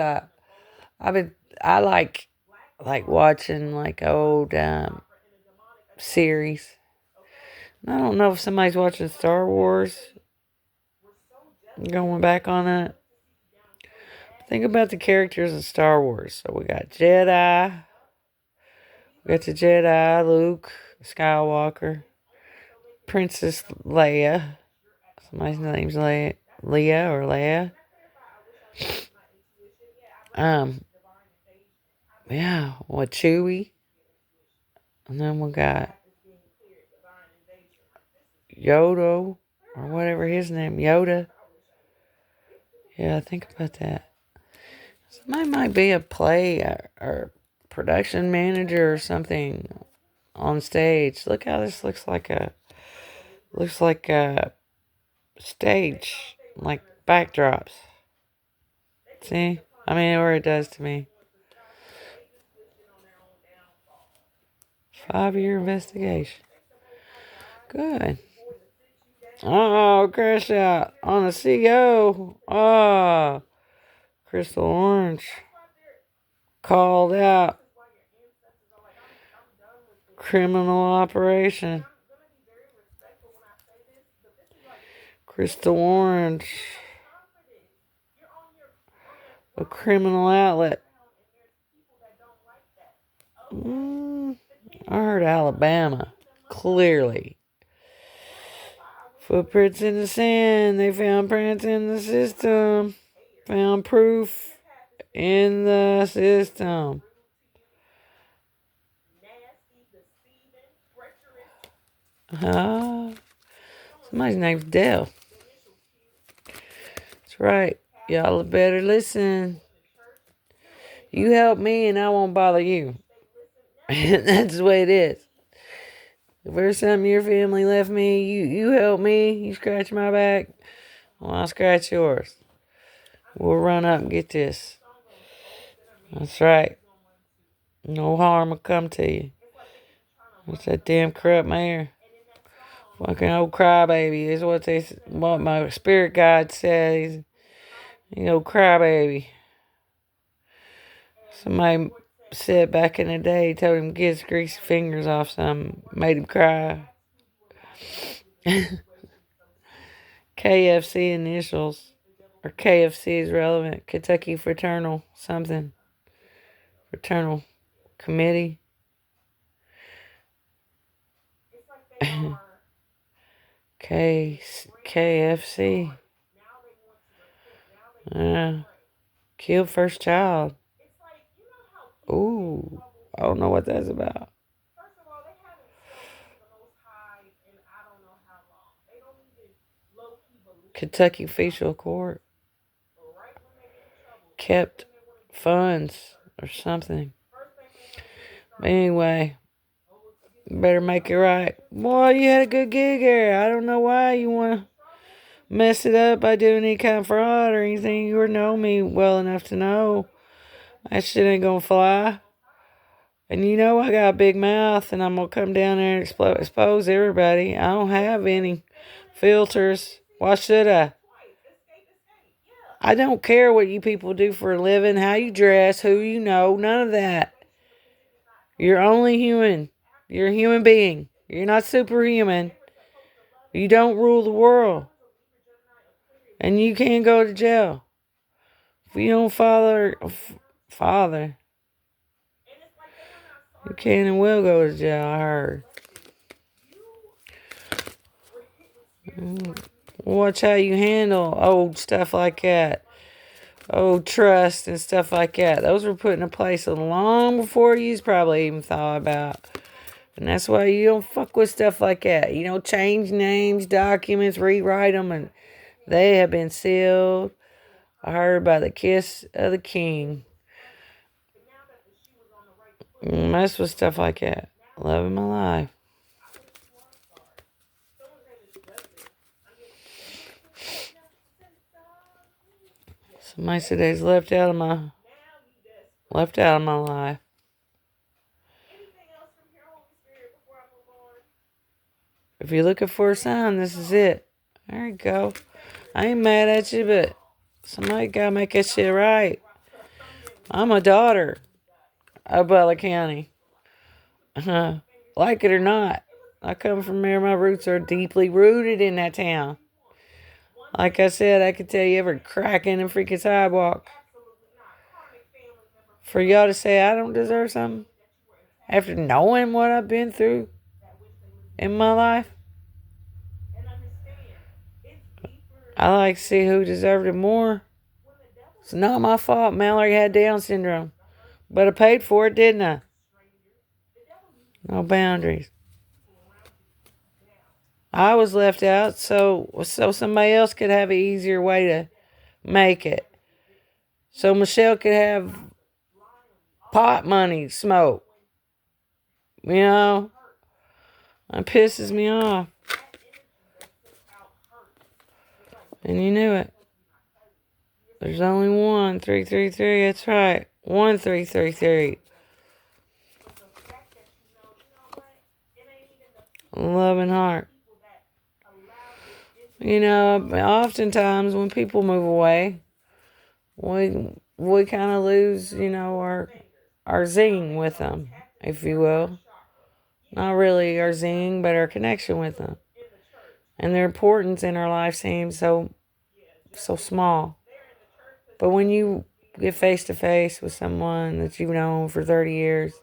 I like watching like old series. I don't know if somebody's watching Star Wars, going back on it. Think about the characters in Star Wars. So we got Jedi. We got the Jedi, Luke, Skywalker, Princess Leia. Somebody's name's Leia or Leia. Yeah, what, Chewie? And then we got Yoda, or whatever his name, Yoda. Yeah, think about that. Somebody might be a play or production manager or something on stage. Look how this looks like a stage, like backdrops. See? I mean, or it does to me. 5-year investigation. Good. Oh, crash out on a CO. Oh, Crystal Orange called out. Criminal operation. Crystal Orange. A criminal outlet. I heard Alabama. Clearly. Footprints in the sand. They found prints in the system. Found proof in the system. Somebody's name's Dell. That's right. Y'all better listen. You help me and I won't bother you. That's the way it is. If there's something your family left me, you help me, you scratch my back, well, I'll scratch yours. We'll run up and get this. That's right. No harm will come to you. What's that damn corrupt mayor? Fucking old crybaby is what my spirit guide says. He's old crybaby. Somebody said back in the day, told him to get his greasy fingers off something, made him cry. KFC initials, or KFC is relevant. Kentucky Fraternal something. Fraternal Committee. KFC. Killed first child. Ooh, I don't know what that's about. Kentucky Facial Court kept funds or something. Anyway, better make it right. Boy, you had a good gig here. I don't know why you want to mess it up by doing any kind of fraud or anything. You know me well enough to know that shit ain't gonna fly. And you know I got a big mouth and I'm gonna come down there and expose everybody. I don't have any filters. Why should I? I don't care what you people do for a living, how you dress, who you know, none of that. You're only human. You're a human being. You're not superhuman. You don't rule the world. And you can't go to jail. If you don't father, you can and will go to jail, I heard. Watch how you handle old stuff like that. Old trust and stuff like that. Those were put into place long before you probably even thought about. And that's why you don't fuck with stuff like that. You don't change names, documents, rewrite them, and they have been sealed. I heard by the kiss of the king. Mess with stuff like that. Loving my life. Somebody said they's left out of my life. If you're looking for a sign, this is it. There you go. I ain't mad at you, but somebody gotta make that shit right. I'm a daughter of Butler County. Like it or not. I come from there. My roots are deeply rooted in that town. Like I said, I could tell you every crack in the freaking sidewalk. For y'all to say I don't deserve something after knowing what I've been through in my life, I like to see who deserved it more. It's not my fault Mallory had Down syndrome, but I paid for it, didn't I? No boundaries. I was left out so somebody else could have an easier way to make it. So Michelle could have pot money, smoke. You know? It pisses me off. And you knew it. There's only one 333. That's right. 1333. Loving heart. You know, oftentimes when people move away, we kind of lose, you know, our zing with them, if you will. Not really our zing, but our connection with them. And their importance in our life seems so small. But when you get face to face with someone that you've known for 30 years,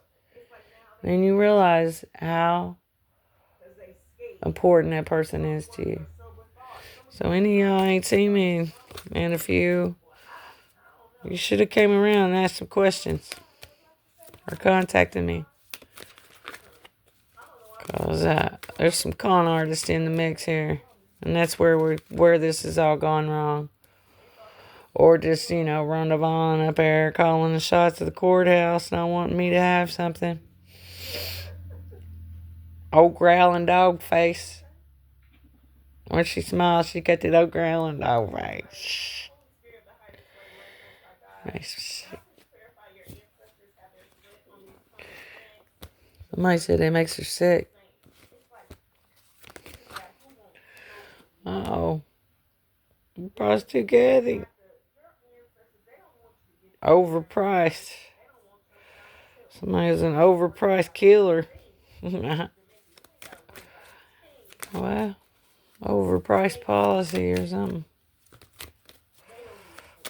then you realize how important that person is to you. So any of y'all ain't seen me in a few, you should have came around and asked some questions or contacted me. Because there's some con artists in the mix here. And that's where this has all gone wrong. Or just, you know, Rhonda Vaughn up there calling the shots at the courthouse, not wanting me to have something. Old growling dog face. When she smiles, she got that old growling dog face. Somebody said it makes her sick. Oh. Prostitute Kathy. Overpriced. Somebody's an overpriced killer. Well, overpriced policy or something.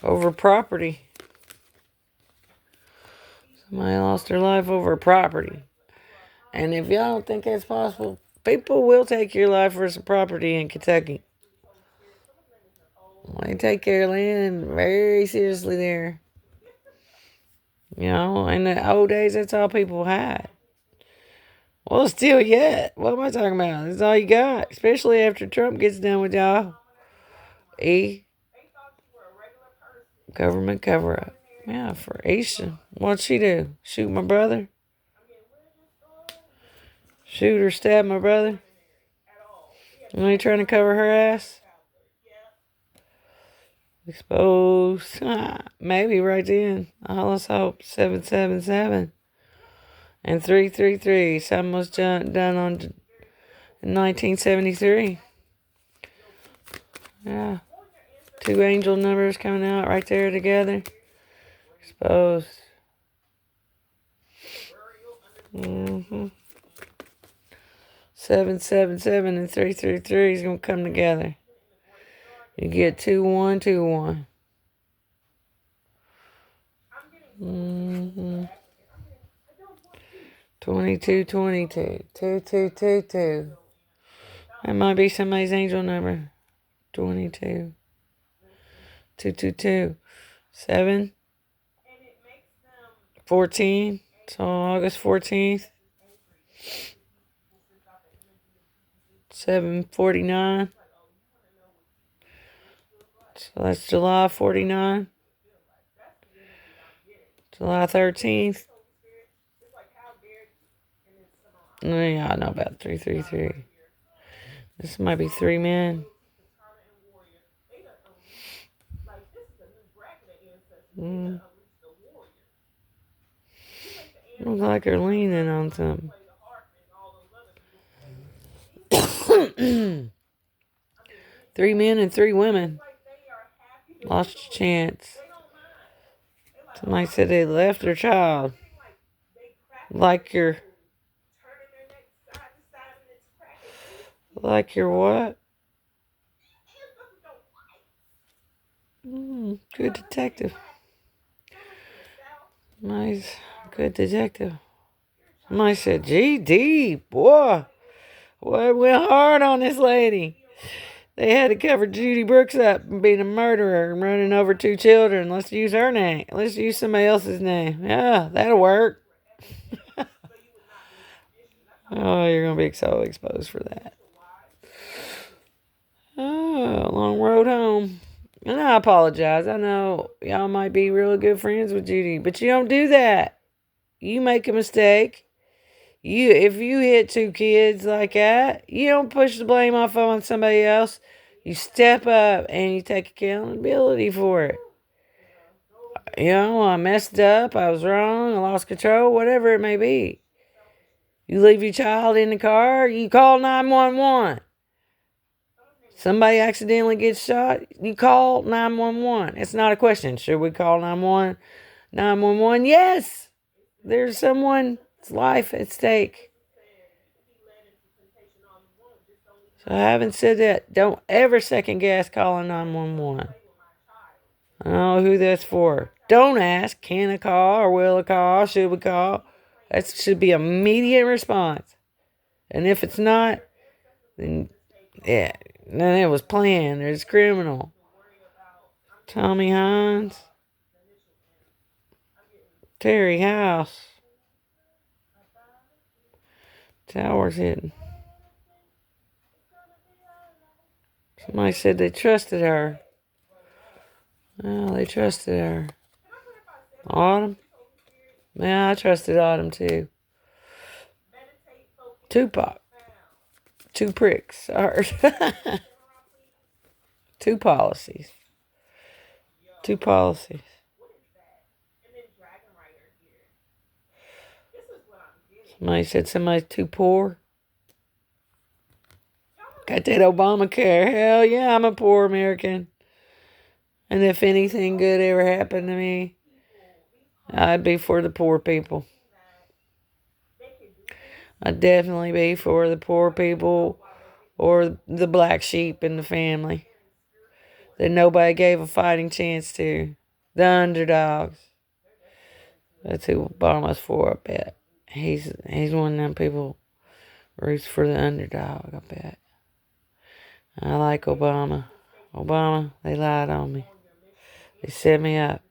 Over property. Somebody lost their life over property. And if y'all don't think that's possible, people will take your life for some property in Kentucky. They take their land very seriously there. You know, in the old days, that's all people had. Well, still yet. What am I talking about? That's all you got. Especially after Trump gets done with y'all. Government cover up. Yeah, for Aisha. What'd she do? Shoot my brother? Shoot or stab my brother? Are you trying to cover her ass? Exposed. Maybe right then. Let's hope. 777. And 333. Something was done in 1973. Yeah. Two angel numbers coming out right there together. Exposed. 777 and 333 is going to come together. You get 2121. 2222. 2222. That might be somebody's angel number. 22. 222. 7. 14. So August 14th. 7:49. So that's July 49. July 13th. Oh, yeah, I know about 333. This might be three men. Mm. Looks like they're leaning on something. 3 men and 3 women. Lost your chance. Somebody said they left their child. Like your what? Good detective. Nice. Good detective. Somebody said, GD, boy. Boy, it went hard on this lady. They had to cover Judy Brooks up and being a murderer and running over 2 children. Let's use her name. Let's use somebody else's name. Yeah, that'll work. Oh, you're going to be so exposed for that. Oh, long road home. And I apologize. I know y'all might be really good friends with Judy, but you don't do that. You make a mistake. If you hit 2 kids like that, you don't push the blame off on somebody else. You step up and you take accountability for it. You know, I messed up, I was wrong, I lost control, whatever it may be. You leave your child in the car, you call 911. Somebody accidentally gets shot, you call 911. It's not a question. Should we call 911? Yes. There's someone's life at stake. So I haven't said that. Don't ever second guess calling 911. I don't know who that's for. Don't ask, can I call or will I call? Should we call? That should be immediate response. And if it's not, then yeah, then it was planned. It's criminal. Tommy Hines. Terry House. Towers hitting. Somebody said they trusted her. Well, they trusted her. Autumn? Yeah, I trusted Autumn too. Tupac. 2 pricks. I heard. 2 policies. 2 policies. Somebody said somebody's too poor. Got that Obamacare. Hell yeah, I'm a poor American. And if anything good ever happened to me, I'd be for the poor people. I'd definitely be for the poor people or the black sheep in the family that nobody gave a fighting chance to. The underdogs. That's who Obama's for, I bet. He's one of them people roots for the underdog, I bet. I like Obama. Obama, they lied on me. They set me up.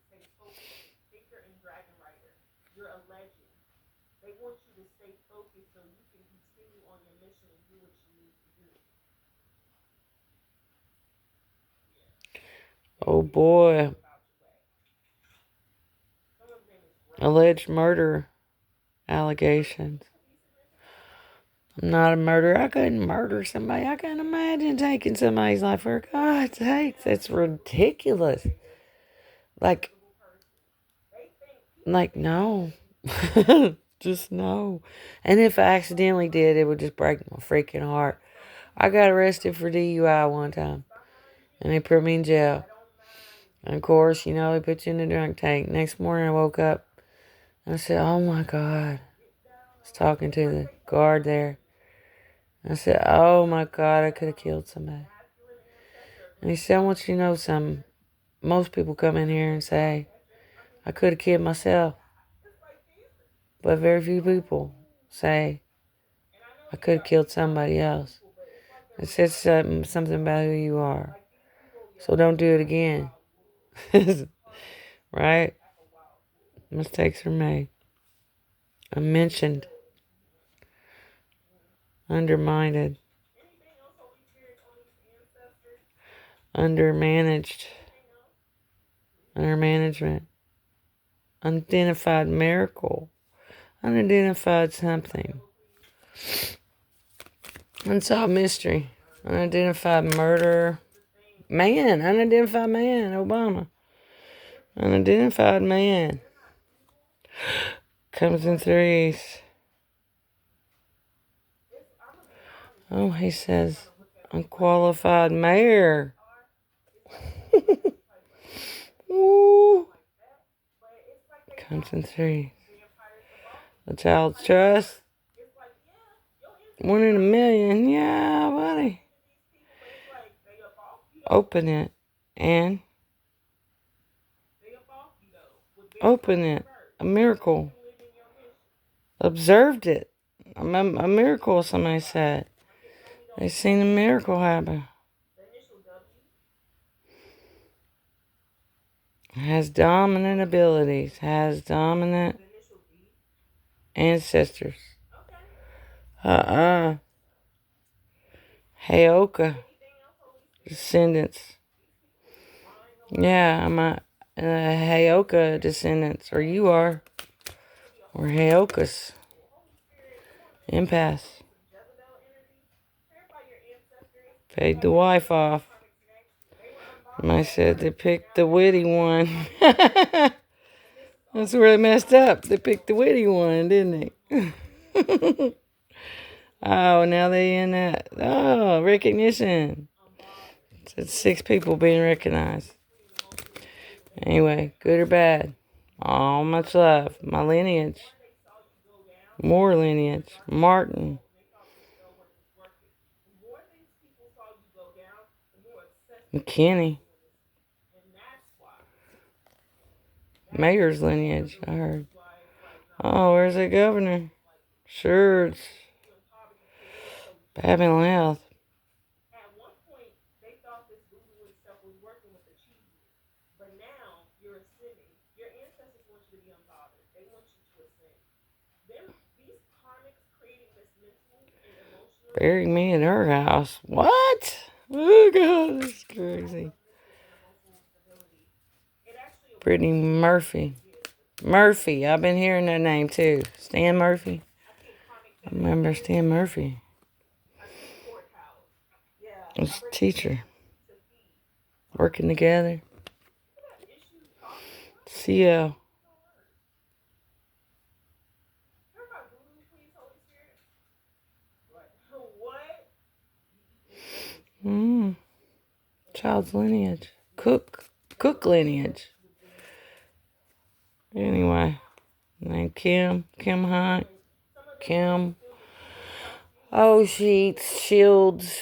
Oh boy. Alleged murder allegations. I'm not a murderer. I couldn't murder somebody. I can't imagine taking somebody's life. For God's sakes, that's ridiculous. Like no. Just no. And if I accidentally did, it would just break my freaking heart. I got arrested for DUI one time. And they put me in jail. And of course, you know, they put you in the drunk tank. Next morning I woke up and I said, oh my God. I was talking to the guard there. I said, oh my God, I could have killed somebody. And he said, I want you to know something. Most people come in here and say, I could have killed myself. But very few people say, I could have killed somebody else. It says something about who you are. So don't do it again. Right? Mistakes are made. Unmentioned. Undermined. Undermanaged. Under management. Unidentified miracle. Unidentified something. Unsolved mystery. Unidentified murder. Man. Unidentified man. Obama. Unidentified man. Comes in threes. Oh, he says unqualified mayor. Ooh. Comes in threes. The child's trust. 1 in a million. Yeah, buddy. Open it. And open it. A miracle. Observed it. A miracle, somebody said. They seen a miracle happen. Has dominant abilities. Has dominant ancestors. Heoka. Descendants. Yeah, I'm a Heoka descendants. Or you are. Or Heokas. Impasse. Paid the wife off. I said they picked the witty one. That's where they messed up. They picked the witty one, didn't they? Oh, now they in that. Oh, recognition. It's 6 people being recognized. Anyway, good or bad. All much love. My lineage. More lineage. Martin. McKinney. Mayor's lineage, I heard. Oh, where's the governor? Sure, it's bad mental health. Bury me in her house. What? Oh, God, that's crazy. Brittany Murphy. Murphy. I've been hearing that name, too. Stan Murphy. I remember Stan Murphy. It's a teacher. Working together. CO. Child's lineage. Cook lineage. Anyway. Named Kim. Kim Hunt. Kim. Oh, Shields.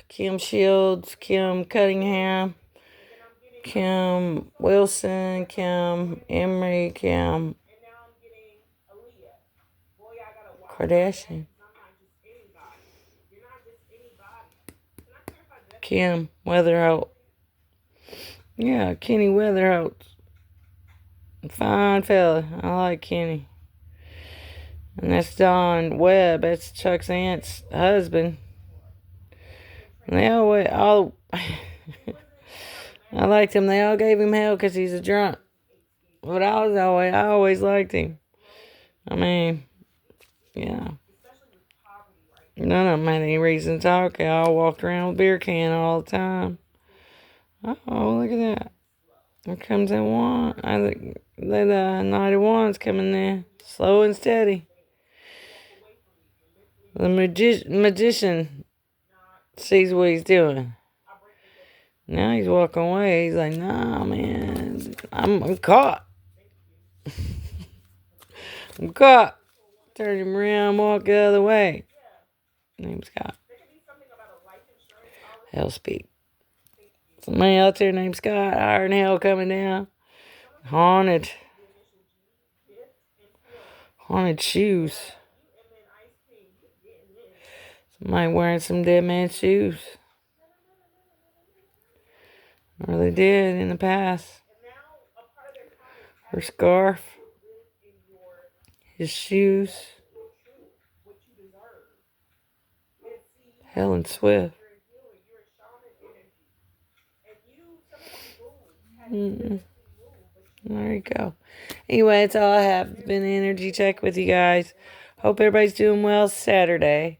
Kim Shields. Kim Cunningham. Kim Wilson. Kim Emery. Kim Kardashian. Kim Weatherholt. Yeah, Kenny Weatherholt. Fine fella. I like Kenny. And that's Don Webb. That's Chuck's aunt's husband. And they all I liked him. They all gave him hell because he's a drunk. But I always liked him. I mean, yeah. None of them had any reason to talk. They all walked around with a beer can all the time. Oh, look at that. Here comes that one. I think that 91's coming in. Slow and steady. The magician sees what he's doing. Now he's walking away. He's like, nah, man. I'm caught. I'm caught. Turn him around, walk the other way. Name's Scott. Hell speak. Somebody out there named Scott. Iron Hell coming down. Haunted shoes. Somebody wearing some dead man's shoes. Or they did in the past. Her scarf. His shoes. Helen Swift. Mm-mm. There you go. Anyway, that's all I have. Been an energy check with you guys. Hope everybody's doing well Saturday.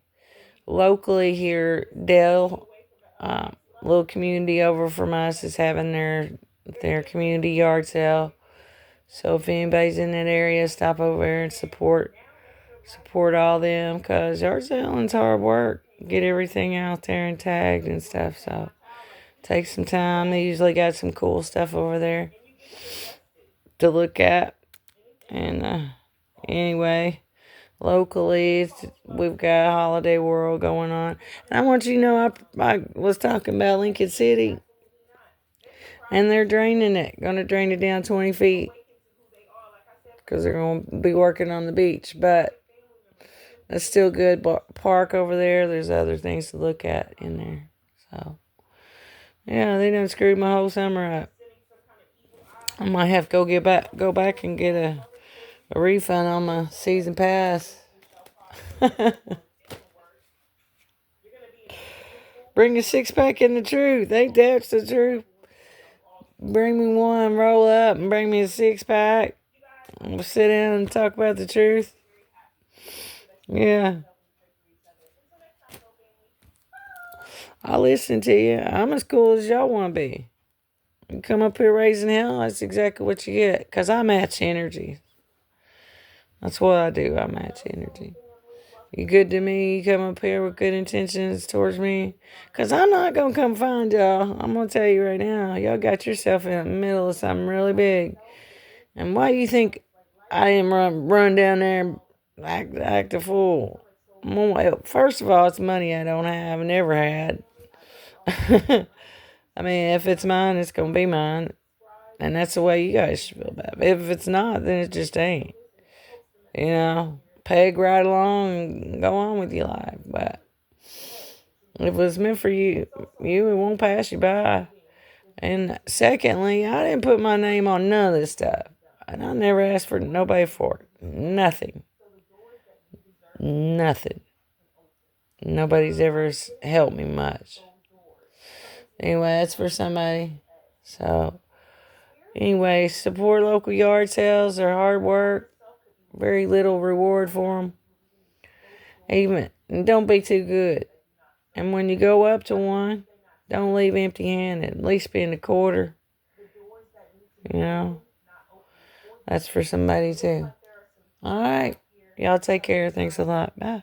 Locally here, Dale, little community over from us, is having their community yard sale. So if anybody's in that area, stop over there and support all them, because yard seling's hard work. Get everything out there and tagged and stuff. So take some time. They usually got some cool stuff over there to look at. And anyway, locally, we've got Holiday World going on. And I want you to know, I was talking about Lincoln City, and they're draining it. Going to drain it down 20 feet because they're going to be working on the beach. But it's still good park over there. There's other things to look at in there. So, yeah, they done screwed my whole summer up. I might have to go back and get a refund on my season pass. Bring a 6-pack in the truth. Ain't that the truth? Bring me one, roll up, and bring me a 6-pack. We'll sit down and talk about the truth. Yeah. I'll listen to you. I'm as cool as y'all want to be. You come up here raising hell, that's exactly what you get. Because I match energy. That's what I do. I match energy. You good to me, you come up here with good intentions towards me. Because I'm not going to come find y'all. I'm going to tell you right now. Y'all got yourself in the middle of something really big. And why do you think I didn't run down there and act a fool? Well, first of all, it's money I don't have and never had. I mean, if it's mine, it's going to be mine. And that's the way you guys should feel about it. If it's not, then it just ain't. You know, peg right along and go on with your life. But if it's meant for you, it won't pass you by. And secondly, I didn't put my name on none of this stuff. And I never asked for nobody for it. Nothing. Nothing. Nobody's ever helped me much. Anyway, that's for somebody. So, anyway, support local yard sales. They're hard work. Very little reward for them. Even, don't be too good. And when you go up to one, don't leave empty-handed. At least spend a quarter. You know, that's for somebody too. All right. Y'all take care. Thanks a lot. Bye.